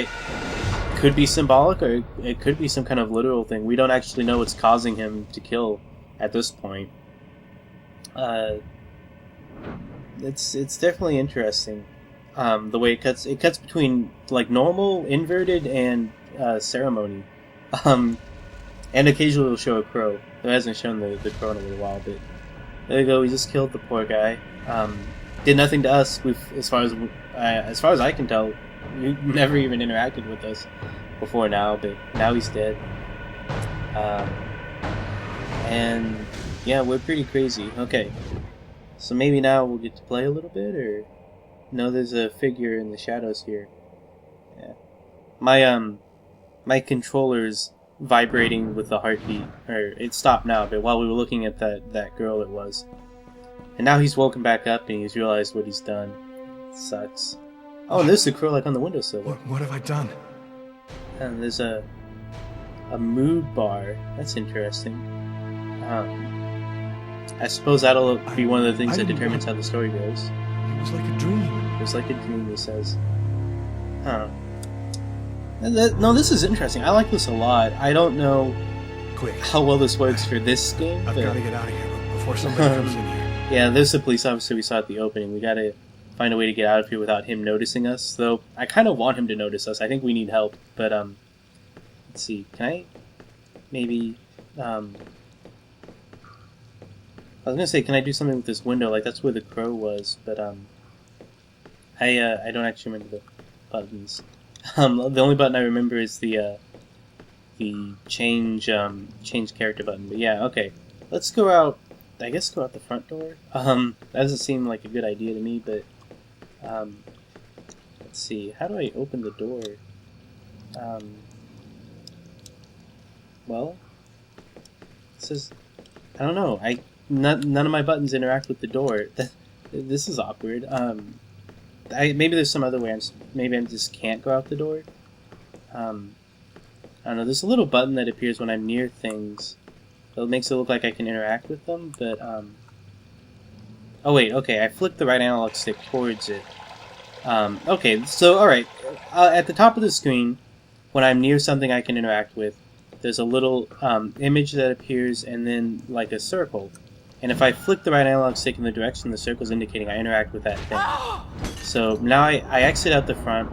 could be symbolic, or it could be some kind of literal thing. We don't actually know what's causing him to kill at this point. It's definitely interesting. The way it cuts between like normal, inverted, and ceremony. And occasionally it'll show a crow. It hasn't shown the crow in a little while, but there you go. We just killed the poor guy. Did nothing to us. As far as I can tell, he never even interacted with us before now, but now he's dead. And yeah, we're pretty crazy. Okay, so maybe now we'll get to play a little bit, or no? There's a figure in the shadows here. Yeah, my controller's vibrating with the heartbeat, or it stopped now. But while we were looking at that girl, it was, and now he's woken back up and he's realized what he's done. It sucks. Oh, and there's the crow like on the windowsill. What have I done? And there's a mood bar. That's interesting. I suppose that'll be one of the things that determines how the story goes. It was like a dream. It was like a dream, he says. Huh. No, this is interesting. I like this a lot. I don't know how well this works for this game. I've got to get out of here before somebody comes in here. Yeah, there's the police officer we saw at the opening. We gotta find a way to get out of here without him noticing us. Though I kind of want him to notice us. I think we need help. But let's see. Can I maybe I was gonna say, can I do something with this window? Like, that's where the crow was. But I don't actually remember the buttons. The only button I remember is the change character button. But yeah, okay. Let's go out. I guess go out the front door. That doesn't seem like a good idea to me, but let's see. How do I open the door? Well, it says, I don't know. None of my buttons interact with the door. This is awkward. Maybe there's some other way. Maybe I just can't go out the door. I don't know, there's a little button that appears when I'm near things. It makes it look like I can interact with them, but, oh wait, okay, I flicked the right analog stick towards it. Okay, so, alright, at the top of the screen, when I'm near something I can interact with, there's a little, image that appears, and then, like, a circle. And if I flick the right analog stick in the direction the circle's indicating, I interact with that thing. So, now I exit out the front.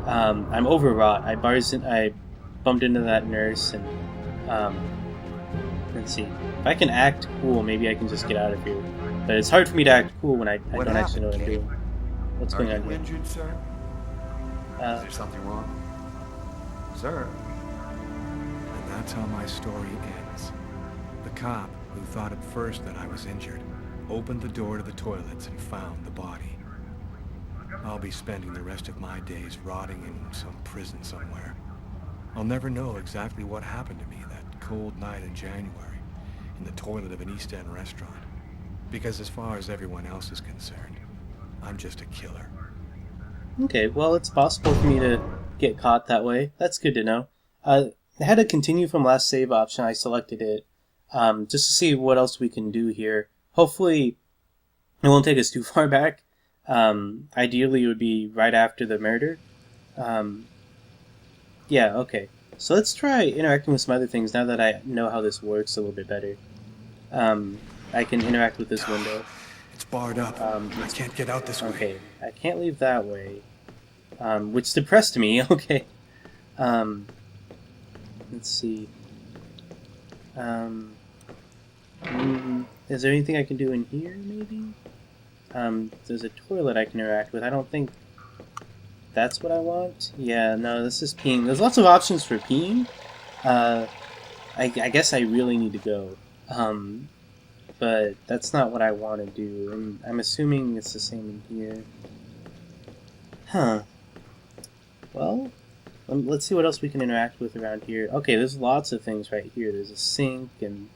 I'm overwrought. I bumped into that nurse, and, let's see. If I can act cool, maybe I can just get out of here. But it's hard for me to act cool when I don't actually know what I'm doing. What's going on here? Injured, sir? Is there something wrong? Sir? And that's how my story ends. The cop, who thought at first that I was injured, opened the door to the toilets and found the body. I'll be spending the rest of my days rotting in some prison somewhere. I'll never know exactly what happened to me that cold night in January in the toilet of an East End restaurant. Because as far as everyone else is concerned, I'm just a killer. Okay, well, it's possible for me to get caught that way. That's good to know. I had a continue from last save option. I selected it just to see what else we can do here. Hopefully, it won't take us too far back. Ideally, it would be right after the murder. Yeah, okay. So let's try interacting with some other things now that I know how this works a little bit better. I can interact with this window. It's barred up. I can't get out this way. Okay, I can't leave that way. Which depressed me, okay. Let's see. Is there anything I can do in here, maybe? There's a toilet I can interact with. I don't think that's what I want. Yeah, no, this is peeing. There's lots of options for peeing. I guess I really need to go. But that's not what I want to do. And I'm assuming it's the same in here. Huh. Well, let's see what else we can interact with around here. Okay, there's lots of things right here. There's a sink and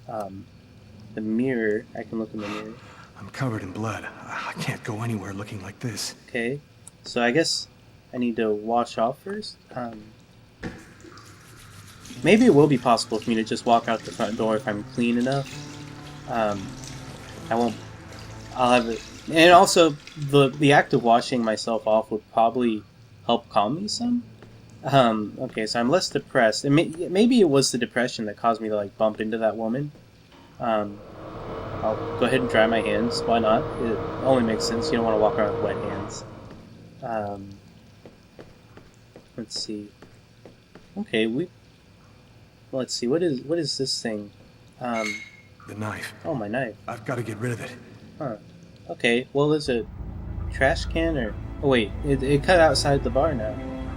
the mirror. I can look in the mirror. I'm covered in blood. I can't go anywhere looking like this. Okay, so I guess I need to wash off first. Maybe it will be possible for me to just walk out the front door if I'm clean enough. I'll have it. And also, the act of washing myself off would probably help calm me some. Okay, so I'm less depressed. And maybe it was the depression that caused me to, like, bump into that woman. I'll go ahead and dry my hands. Why not? It only makes sense. You don't want to walk around with wet hands. Let's see. Okay, let's see. What is this thing? The knife. Oh, my knife. I've got to get rid of it. Huh. Okay, well, there's a trash can, or... Oh, wait, it cut outside the bar now.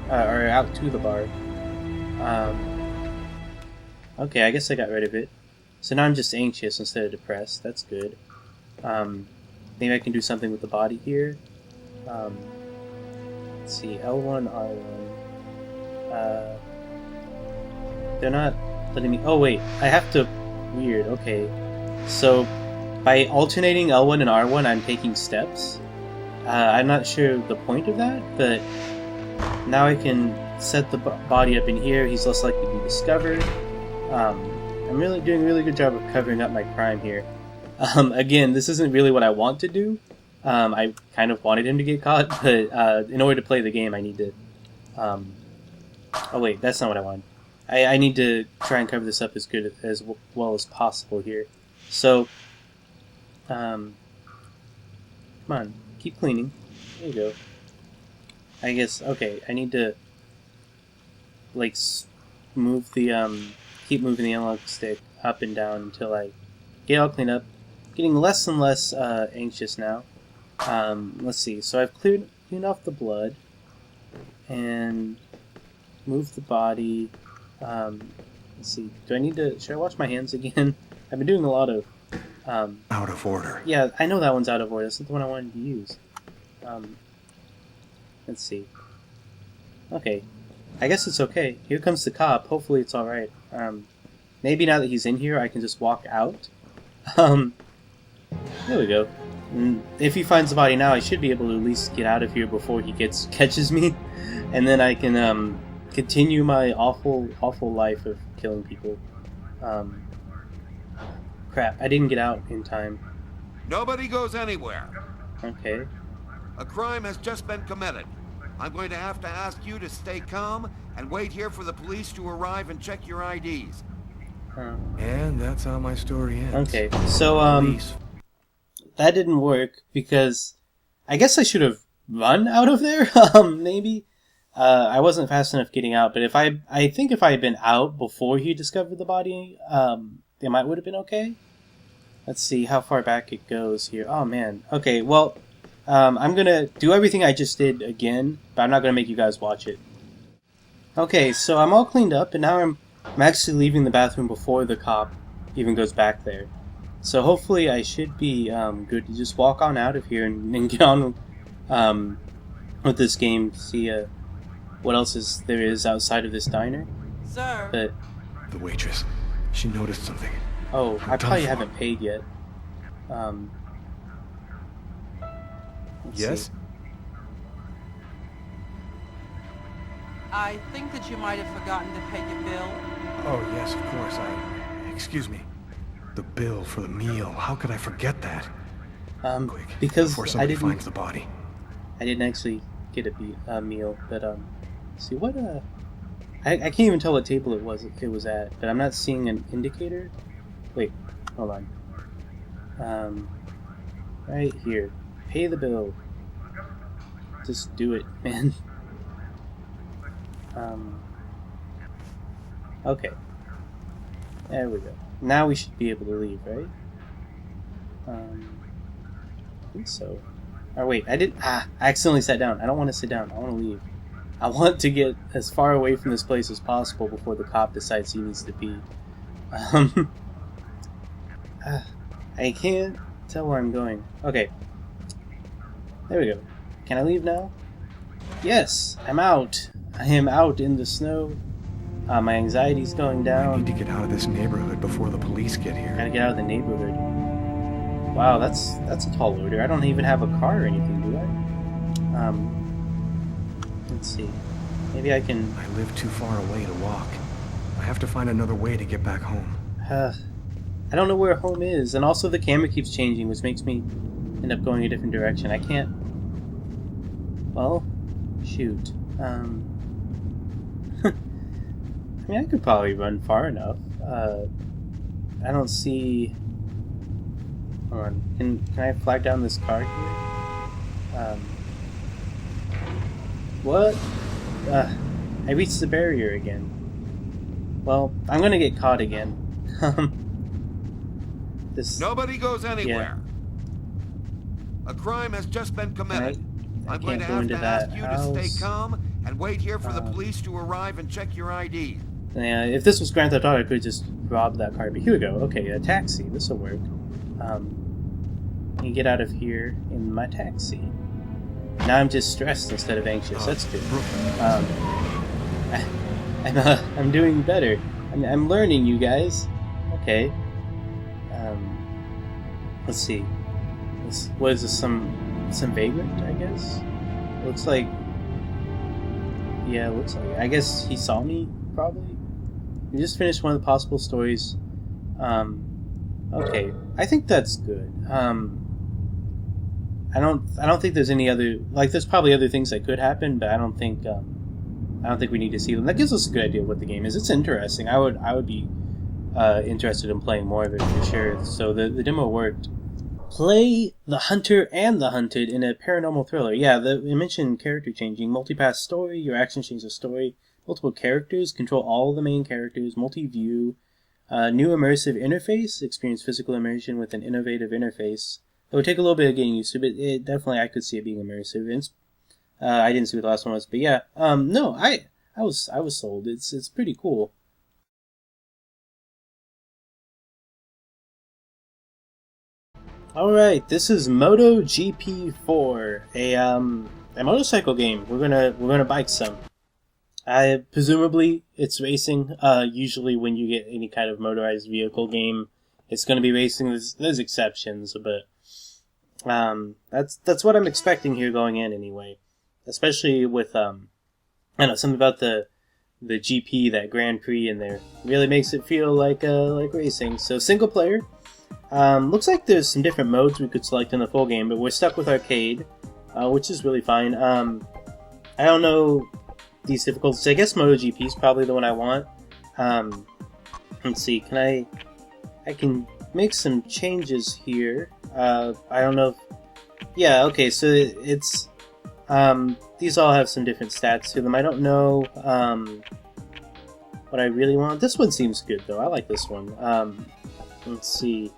Or out to the bar. Okay, I guess I got rid of it. So now I'm just anxious instead of depressed. That's good. Maybe I can do something with the body here. Let's see, L1, R1. They're not letting me... Oh, wait, I have to... Weird, okay. So, by alternating L1 and R1, I'm taking steps. I'm not sure the point of that, but now I can set the body up in here. He's less likely to be discovered. I'm really doing a really good job of covering up my crime here. Again, this isn't really what I want to do. I kind of wanted him to get caught, but in order to play the game, I need to... Oh wait, that's not what I wanted. I need to try and cover this up as good as well as possible here. So, come on, keep cleaning. There you go. I guess, okay, I need to, like, move the, keep moving the analog stick up and down until I get all cleaned up. Getting less and less anxious now. Let's see, so I've cleaned off the blood, and moved the body. Let's see, should I wash my hands again? I've been doing a lot of, out of order. Yeah, I know that one's out of order. That's not the one I wanted to use. Let's see. Okay. I guess it's okay. Here comes the cop. Hopefully it's alright. Maybe now that he's in here, I can just walk out. There we go. And if he finds the body now, I should be able to at least get out of here before he catches me. And then I can, continue my awful life of killing people. Crap, I didn't get out in time. Nobody goes anywhere. Okay. A crime has just been committed. I'm going to have to ask you to stay calm and wait here for the police to arrive and check your IDs. And that's how my story ends. Okay, so, Police. that didn't work because I guess I should have run out of there, maybe. I wasn't fast enough getting out, but I think if I had been out before he discovered the body, it would have been okay. Let's see how far back it goes here. Oh, man. Okay, well, I'm gonna do everything I just did again, but I'm not gonna make you guys watch it. Okay, so I'm all cleaned up, and now I'm actually leaving the bathroom before the cop even goes back there. So hopefully I should be good to just walk on out of here and get on with this game, see what else there is outside of this diner. Sir. But The waitress. She noticed something. oh, I I'm probably done for. haven't paid yet. Let's Yes? see. I think that you might have forgotten to pay your bill. Oh, yes, of course. Excuse me. The bill for the meal. How could I forget that? Quick, Because before I somebody didn't finds the body. actually get a meal, but see what I can't even tell what table it was at, but I'm not seeing an indicator. Wait, hold on. Right here. Pay the bill. Just do it, man. Okay. There we go. Now we should be able to leave, right? I think so. Oh wait, I accidentally sat down. I don't want to sit down. I want to leave. I want to get as far away from this place as possible before the cop decides he needs to pee. I can't tell where I'm going. Okay. There we go. Can I leave now? Yes, I'm out. I am out in the snow. My anxiety's going I down. need to get out of this neighborhood before the police get here. Gotta get out of the neighborhood. Wow, that's a tall order. I don't even have a car or anything, do I? Let's see. Maybe I can... I live too far away to walk. I have to find another way to get back home. I don't know where home is, and also the camera keeps changing, which makes me end up going a different direction. I can't... Well, shoot. I mean, I could probably run far enough. I don't see... Hold on. Can I flag down this car here? What? I reached the barrier again. Well, I'm gonna get caught again. This... Nobody goes anywhere. A crime has just been committed. I I'm going can't to go have into to that ask you to house. stay calm and wait here for the police to arrive and check your IDs. Yeah, if this was Grand Theft Auto, I could just rob that car. But here we go. Okay, a taxi. This will work. You get out of here in my taxi. Now I'm just stressed instead of anxious. That's good. I'm doing better. I'm learning, you guys. Okay. Let's see. What is this? Some vagrant, I guess. Looks like. Yeah, looks like. I guess he saw me. Probably. We just finished one of the possible stories. Okay, I think that's good. I don't think there's any other, like, there's probably other things that could happen, but I don't think we need to see them. That gives us a good idea of what the game is. It's interesting. I would be interested in playing more of it for sure. So the demo worked. Play the hunter and the hunted in a paranormal thriller. Yeah, it mentioned character changing, multipath story. Your actions change the story. Multiple characters, control all the main characters, multi-view, new immersive interface, experience physical immersion with an innovative interface. It would take a little bit of getting used to, but definitely I could see it being immersive. I didn't see what the last one was, but yeah, no, I was sold. It's pretty cool. All right, this is MotoGP 4, a motorcycle game. We're gonna bike some. Presumably it's racing. Usually when you get any kind of motorized vehicle game, it's going to be racing. There's exceptions, but that's what I'm expecting here going in anyway. Especially with I don't know, something about the the GP, that Grand Prix in there. Really makes it feel like racing. So single player. Looks like there's some different modes we could select in the full game, but we're stuck with arcade, which is really fine. I don't know these difficulties. I guess MotoGP is probably the one I want. Let's see, I can make some changes here. I don't know if, yeah, okay, so it's, these all have some different stats to them. I don't know, what I really want. This one seems good, though. I like this one. Let's see.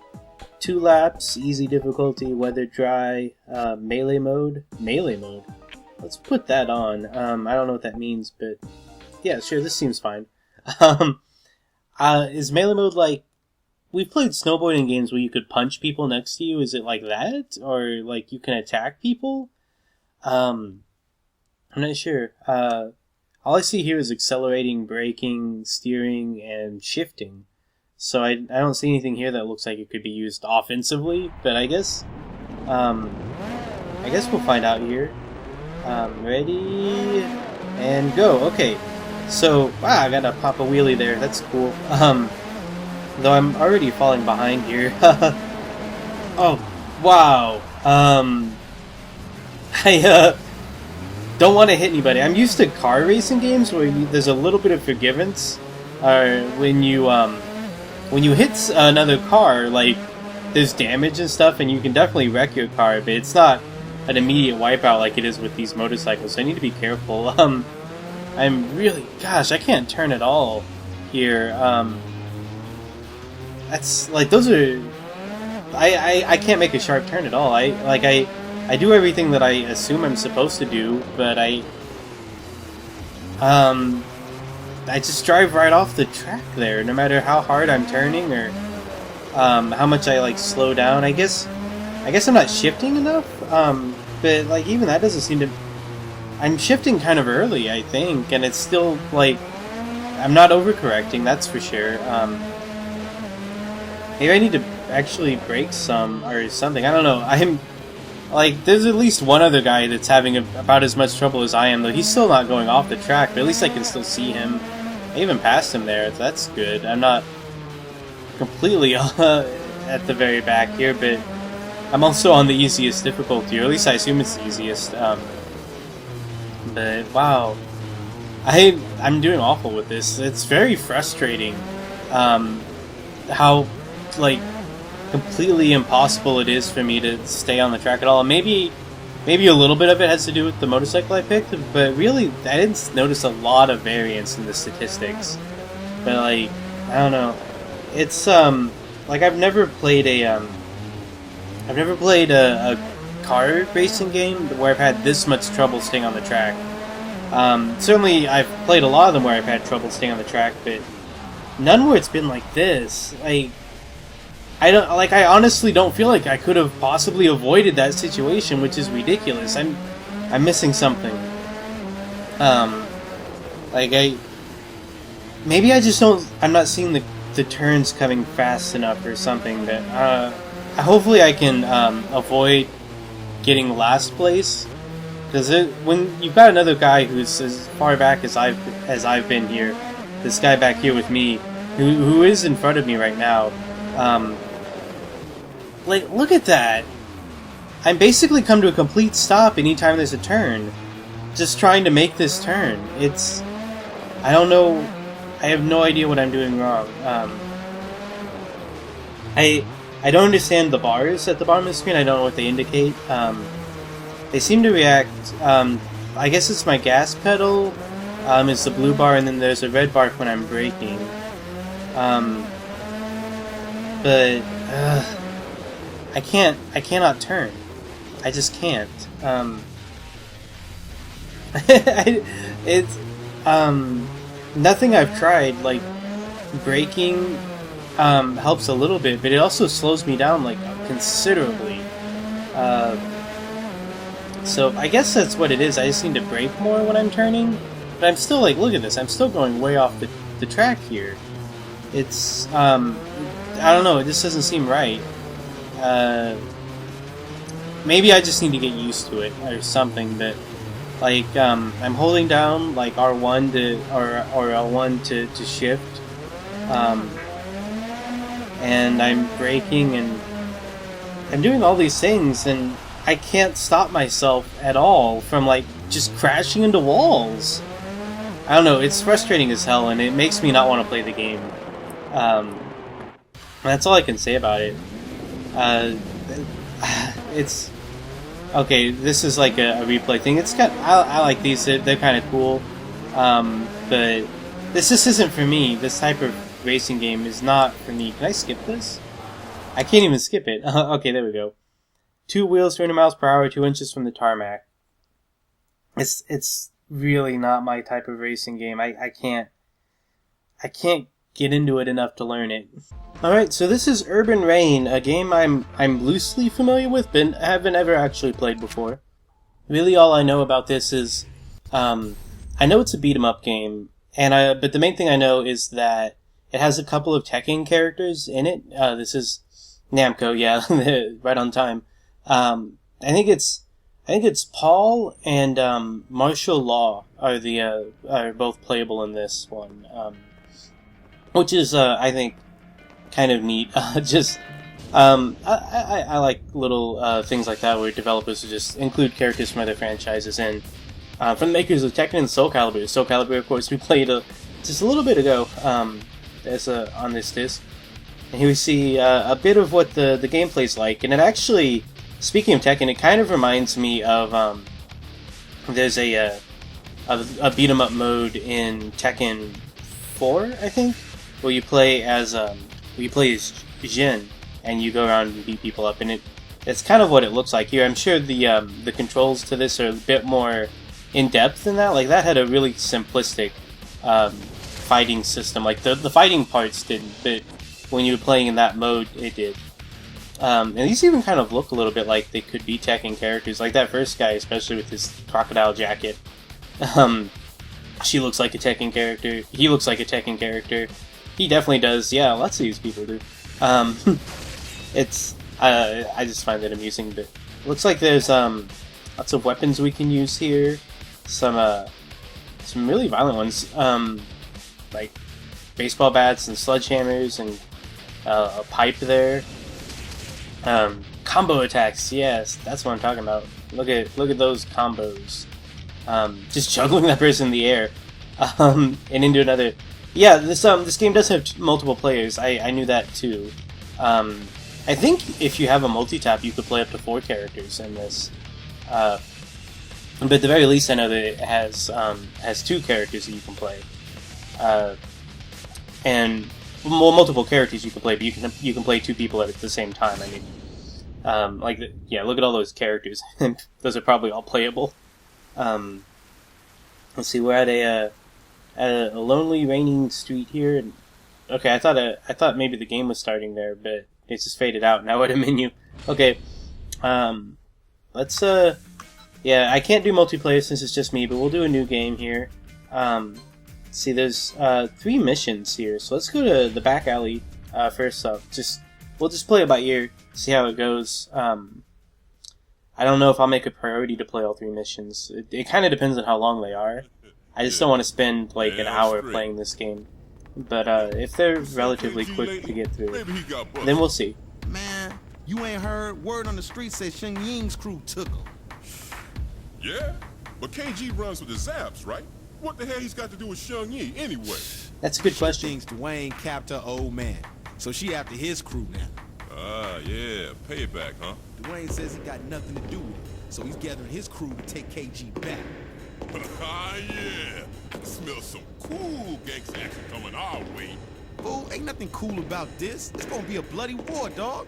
2 laps, easy difficulty, weather dry, melee mode. Melee mode? Let's put that on. I don't know what that means, but yeah, sure, this seems fine. Is melee mode like... We've played snowboarding games where you could punch people next to you. Is it like that? Or like you can attack people? I'm not sure. All I see here is accelerating, braking, steering, and shifting. So I don't see anything here that looks like it could be used offensively, but I guess we'll find out here. Ready, and go. Okay, so, wow, I gotta pop a wheelie there, that's cool. Though I'm already falling behind here. Oh, wow. I don't want to hit anybody. I'm used to car racing games where there's a little bit of forgiveness, when you hit another car, like, there's damage and stuff, and you can definitely wreck your car, but it's not an immediate wipeout like it is with these motorcycles, so I need to be careful. I'm really... Gosh, I can't turn at all here. That's... Like, those are... I can't make a sharp turn at all. I do everything that I assume I'm supposed to do, but I just drive right off the track there, no matter how hard I'm turning or how much I like slow down. I guess I'm not shifting enough, but like even that doesn't seem to. I'm shifting kind of early, I think, and it's still like I'm not overcorrecting. That's for sure. Maybe I need to actually brake some or something. I don't know. I'm like there's at least one other guy that's having about as much trouble as I am, though. He's still not going off the track, but at least I can still see him. I even passed him there, so that's good. I'm not completely at the very back here, but I'm also on the easiest difficulty, or at least I assume it's the easiest. But wow, I'm doing awful with this. It's very frustrating how like completely impossible it is for me to stay on the track at all. Maybe a little bit of it has to do with the motorcycle I picked, but really I didn't notice a lot of variance in the statistics. But like, I don't know. It's like I've never played a car racing game where I've had this much trouble staying on the track. Certainly I've played a lot of them where I've had trouble staying on the track, but none where it's been like this. I honestly don't feel like I could have possibly avoided that situation, which is ridiculous. I'm missing something. Maybe I just don't. I'm not seeing the turns coming fast enough or something. That hopefully I can avoid getting last place. Because when you've got another guy who's as far back as I've been here, this guy back here with me, who is in front of me right now. Like, look at that! I'm basically come to a complete stop anytime there's a turn. Just trying to make this turn. It's... I don't know... I have no idea what I'm doing wrong. I don't understand the bars at the bottom of the screen. I don't know what they indicate. They seem to react... I guess it's my gas pedal. It's the blue bar, and then there's a red bar when I'm braking. But... I cannot turn. I just can't. It's nothing I've tried, like braking helps a little bit, but it also slows me down like considerably. So I guess that's what it is. I just need to brake more when I'm turning, but I'm still like, look at this, I'm still going way off the track here. It's I don't know, it just doesn't seem right. Maybe I just need to get used to it or something, but Like, I'm holding down, like, R1 or L1 to shift, and I'm braking, and I'm doing all these things, and I can't stop myself at all from, like, just crashing into walls. I don't know, it's frustrating as hell, and it makes me not want to play the game. That's all I can say about it. It's... Okay, this is like a replay thing. It's got... I like these, they're kind of cool. But this just isn't for me. This type of racing game is not for me. Can I skip this? I can't even skip it. Okay, there we go. 2 wheels, 200 miles per hour, 2 inches from the tarmac. It's really not my type of racing game. I can't get into it enough to learn it. Alright, so this is Urban Reign, a game I'm loosely familiar with, but haven't ever actually played before. Really all I know about this is, I know it's a beat-em-up game, but the main thing I know is that it has a couple of Tekken characters in it. This is Namco, yeah, right on time. I think it's Paul and Martial Law are both playable in this one, which is I think kind of neat. I like little things like that where developers just include characters from other franchises in. From the makers of Tekken and Soul Calibur. Soul Calibur, of course, we played just a little bit ago. On this disc, and here we see a bit of what the gameplay's like, and it actually. Speaking of Tekken, it kind of reminds me of, there's a beat-em-up mode in Tekken 4, I think, where you play as Jin, and you go around and beat people up, and it's kind of what it looks like here. I'm sure the controls to this are a bit more in-depth than that. Like, that had a really simplistic fighting system. Like, the fighting parts didn't, but when you were playing in that mode, it did. And these even kind of look a little bit like they could be Tekken characters, like that first guy, especially with his crocodile jacket. She looks like a Tekken character. He looks like a Tekken character. He definitely does. Yeah, lots of these people do. It's I just find it amusing. But it looks like there's lots of weapons we can use here. Some really violent ones, like baseball bats and sledgehammers and a pipe there. Combo attacks, yes, that's what I'm talking about. Look at those combos. Just juggling that person in the air, and into another. Yeah, this game does have multiple players. I knew that too. I think if you have a multi-tap, you could play up to 4 characters in this. But at the very least, I know that it has 2 characters that you can play, and multiple characters you can play, but you can play 2 people at the same time. I mean, look at all those characters. Those are probably all playable. Let's see, we're at a lonely, raining street here. And, okay, I thought maybe the game was starting there, but it just faded out. Now we're at a menu. Okay, let's yeah, I can't do multiplayer since it's just me, but we'll do a new game here. See, there's 3 missions here, so let's go to the back alley first up. We'll just play it by ear, see how it goes. I don't know if I'll make a priority to play all 3 missions. It kind of depends on how long they are. I just don't want to spend like an hour playing this game. But if they're relatively quick to get through, then we'll see. Man, you ain't heard? Word on the street says Sheng Ying's crew took him. Yeah, but KG runs with the Zaps, right? What the hell he's got to do with Sheng Yi anyway? That's a good question. Thinks Dwayne capped her old man, so she after his crew now. Ah, yeah, payback, huh? Dwayne says he got nothing to do with it, so he's gathering his crew to take KG back. Ah, yeah. I can smell some cool gangsta action coming our way. Fool, ain't nothing cool about this. It's gonna be a bloody war, dog.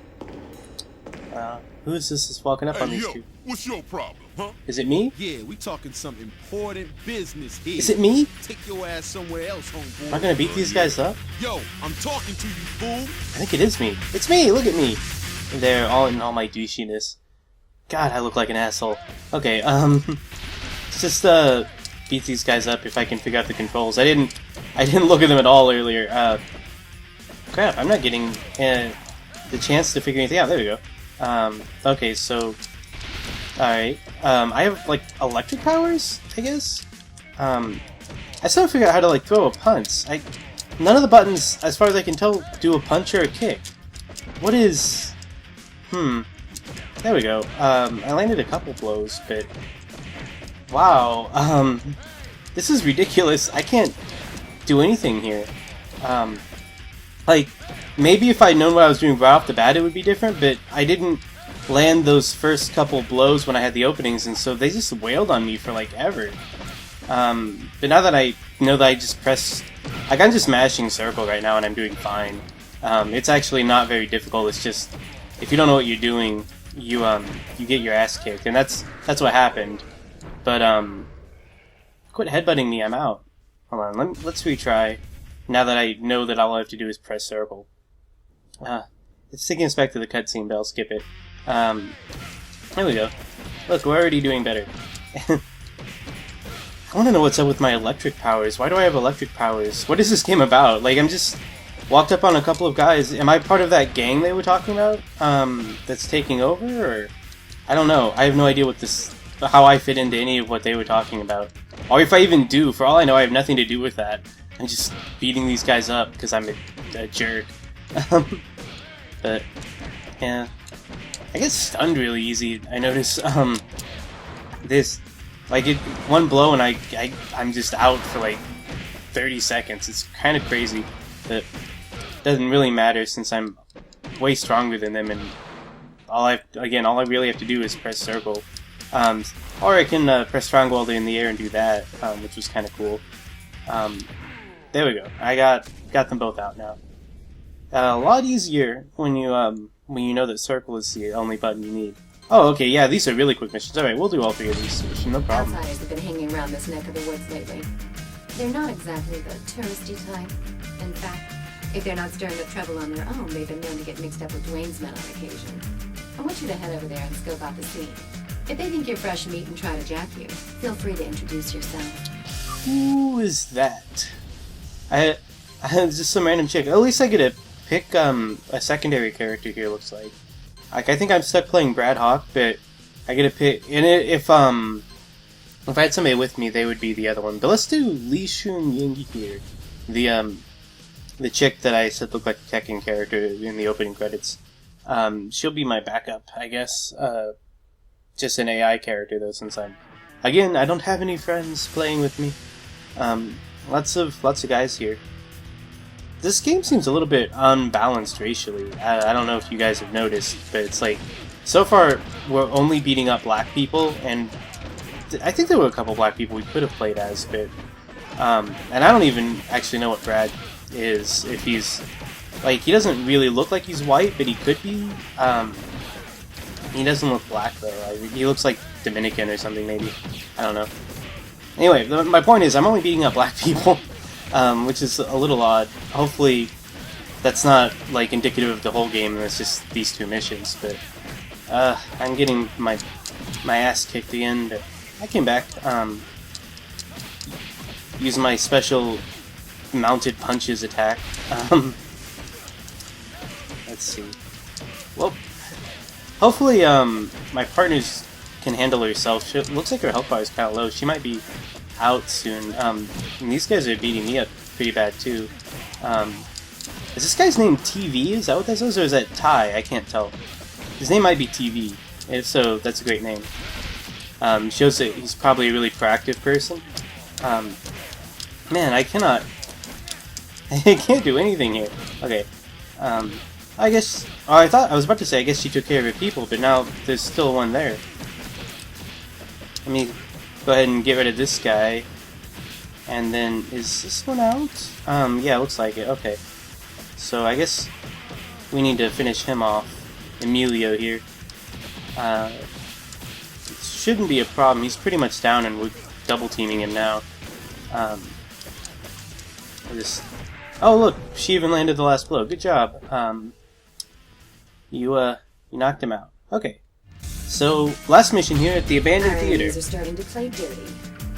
Who is this that's walking up on these 2? What's your problem, huh? Is it me? Yeah, we talking some important business here. Is it me? Take your ass somewhere else, homeboy. Am I gonna beat these guys up? Yo, I'm talking to you, fool. I think it is me. It's me! Look at me! There, all in all my douchiness. God, I look like an asshole. Okay, let's just beat these guys up if I can figure out the controls. I didn't look at them at all earlier. Crap, I'm not getting the chance to figure anything out. There we go. Okay, so Alright. I have, like, electric powers, I guess? I still haven't figured out how to, like, throw a punch. None of the buttons, as far as I can tell, do a punch or a kick. What is... There we go. I landed a couple blows, but... Wow, this is ridiculous. I can't do anything here. Like, maybe if I'd known what I was doing right off the bat, it would be different, but I didn't land those first couple blows when I had the openings, and so they just wailed on me for, like, ever. But now that I know that I just press... Like, I'm just mashing circle right now, and I'm doing fine. It's actually not very difficult. It's just, if you don't know what you're doing, you get your ass kicked, and that's what happened. But, quit headbutting me, I'm out. Hold on, let's retry, now that I know that all I have to do is press circle. It's taking us back to the cutscene, but I'll skip it. There we go. Look, we're already doing better. I want to know what's up with my electric powers. Why do I have electric powers? What is this game about? Like, I'm just... Walked up on a couple of guys. Am I part of that gang they were talking about? That's taking over, or... I don't know. I have no idea what this... how I fit into any of what they were talking about. Or if I even do. For all I know, I have nothing to do with that. I'm just beating these guys up because I'm a jerk. But, yeah. I get stunned really easy. I notice, this... Like, one blow and I'm just out for, like, 30 seconds. It's kind of crazy. But it doesn't really matter since I'm way stronger than them, and all I really have to do is press circle. Or I can press triangle while they're in the air and do that, which was kind of cool. There we go. I got them both out now. A lot easier when you know that circle is the only button you need. Oh, okay, yeah, these are really quick missions. Alright, we'll do all three of these missions, no problem. Outsiders have been hanging around this neck of the woods lately. They're not exactly the touristy type. In fact, if they're not stirring up trouble on their own, they've been known to get mixed up with Dwayne's men on occasion. I want you to head over there and scope out the scene. If they think you're fresh meat and try to jack you, feel free to introduce yourself. Who is that? I just some random chick. At least I get to pick a secondary character here, looks like. Like, I think I'm stuck playing Brad Hawk, but I get to pick... And if I had somebody with me, they would be the other one. But let's do Lee Shun Ying here. The chick that I said looked like a Tekken character in the opening credits. She'll be my backup, I guess. Just an AI character, though, since I don't have any friends playing with me. Lots of guys here. This game seems a little bit unbalanced racially. I don't know if you guys have noticed, but it's like, so far, we're only beating up black people, and I think there were a couple black people we could have played as, but, and I don't even actually know what Brad is, if he's, like, he doesn't really look like he's white, but he could be. He doesn't look black, though. He looks like Dominican or something, maybe. I don't know. Anyway, my point is, I'm only beating up black people. Which is a little odd. Hopefully that's not, like, indicative of the whole game and it's just these two missions, but I'm getting my ass kicked again, but I came back. Using my special mounted punches attack. Let's see. Well, hopefully my partner can handle herself. She looks like her health bar is kind of low. She might be out soon. And these guys are beating me up pretty bad too. Is this guy's name TV? Is that what that says, or is that Ty? I can't tell. His name might be TV. If so, that's a great name. Shows that he's probably a really proactive person. Man, I cannot... I can't do anything here. Okay. I guess... Oh, I was about to say, I guess she took care of her people, but now there's still one there. Let me go ahead and get rid of this guy. And then, is this one out? Yeah, looks like it. Okay. So, I guess we need to finish him off. Emilio here. It shouldn't be a problem. He's pretty much down and we're double teaming him now. Oh, look! She even landed the last blow. Good job. You knocked him out. Okay. So, last mission here at the abandoned theater. Our enemies are starting to play dirty.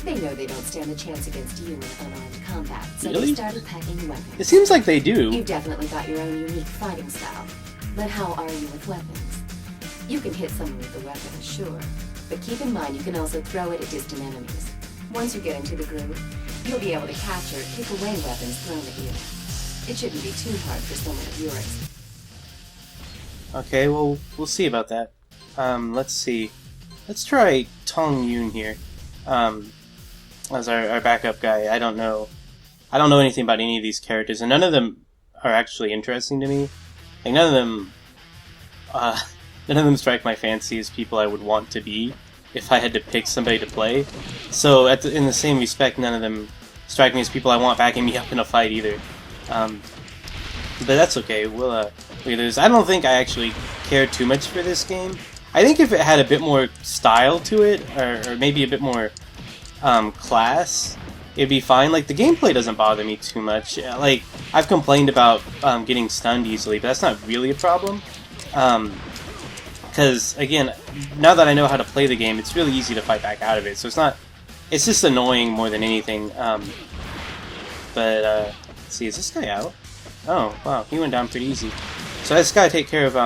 They know they don't stand a chance against you in unarmed combat, so Really? they started packing weapons. It seems like they do. You've definitely got your own unique fighting style. But how are you with weapons? You can hit someone with the weapon, sure. but keep in mind you can also throw it at distant enemies. Once you get into the groove, you'll be able to catch or kick away weapons thrown at you. It shouldn't be too hard for someone of yours. Okay, well, we'll see about that. Let's see. Let's try Tong Yoon here. As our backup guy. I don't know anything about any of these characters, and none of them are actually interesting to me. Like, none of them strike my fancy as people I would want to be if I had to pick somebody to play. So, in the same respect, none of them strike me as people I want backing me up in a fight either. But that's okay. We'll look at this. I don't think I actually cared too much for this game. I think if it had a bit more style to it, or maybe a bit more class, it'd be fine. Like, the gameplay doesn't bother me too much. Like, I've complained about getting stunned easily, but that's not really a problem. Because, again, now that I know how to play the game, it's really easy to fight back out of it. So it's just annoying more than anything. Let's see, is this guy out? Oh, wow, he went down pretty easy. So I just gotta take care of,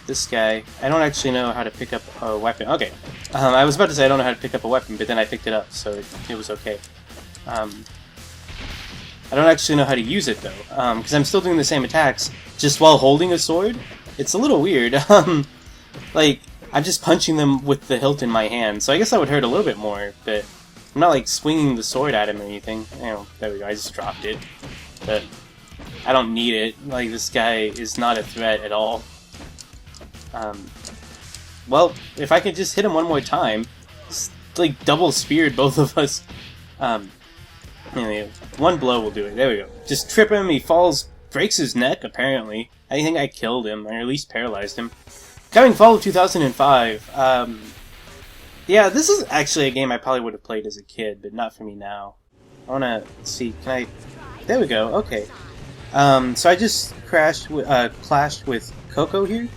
this guy. I don't actually know how to pick up a weapon. Okay. I was about to say I don't know how to pick up a weapon, but then I picked it up, so it was okay. I don't actually know how to use it, though, because I'm still doing the same attacks, just while holding a sword. It's a little weird. Like, I'm just punching them with the hilt in my hand, so I guess that would hurt a little bit more, but I'm not, like, swinging the sword at him or anything. Oh, there we go, I just dropped it. But I don't need it. Like, this guy is not a threat at all. Well, if I could just hit him one more time, just, like, double speared both of us. Anyway, one blow will do it. There we go. Just trip him, he falls, breaks his neck, apparently. I think I killed him, or at least paralyzed him. Coming fall of 2005, yeah, this is actually a game I probably would have played as a kid, but not for me now. I wanna see, can I... There we go, okay. So I just clashed with Coco here.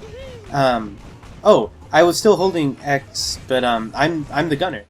Oh, I was still holding X, but I'm the gunner.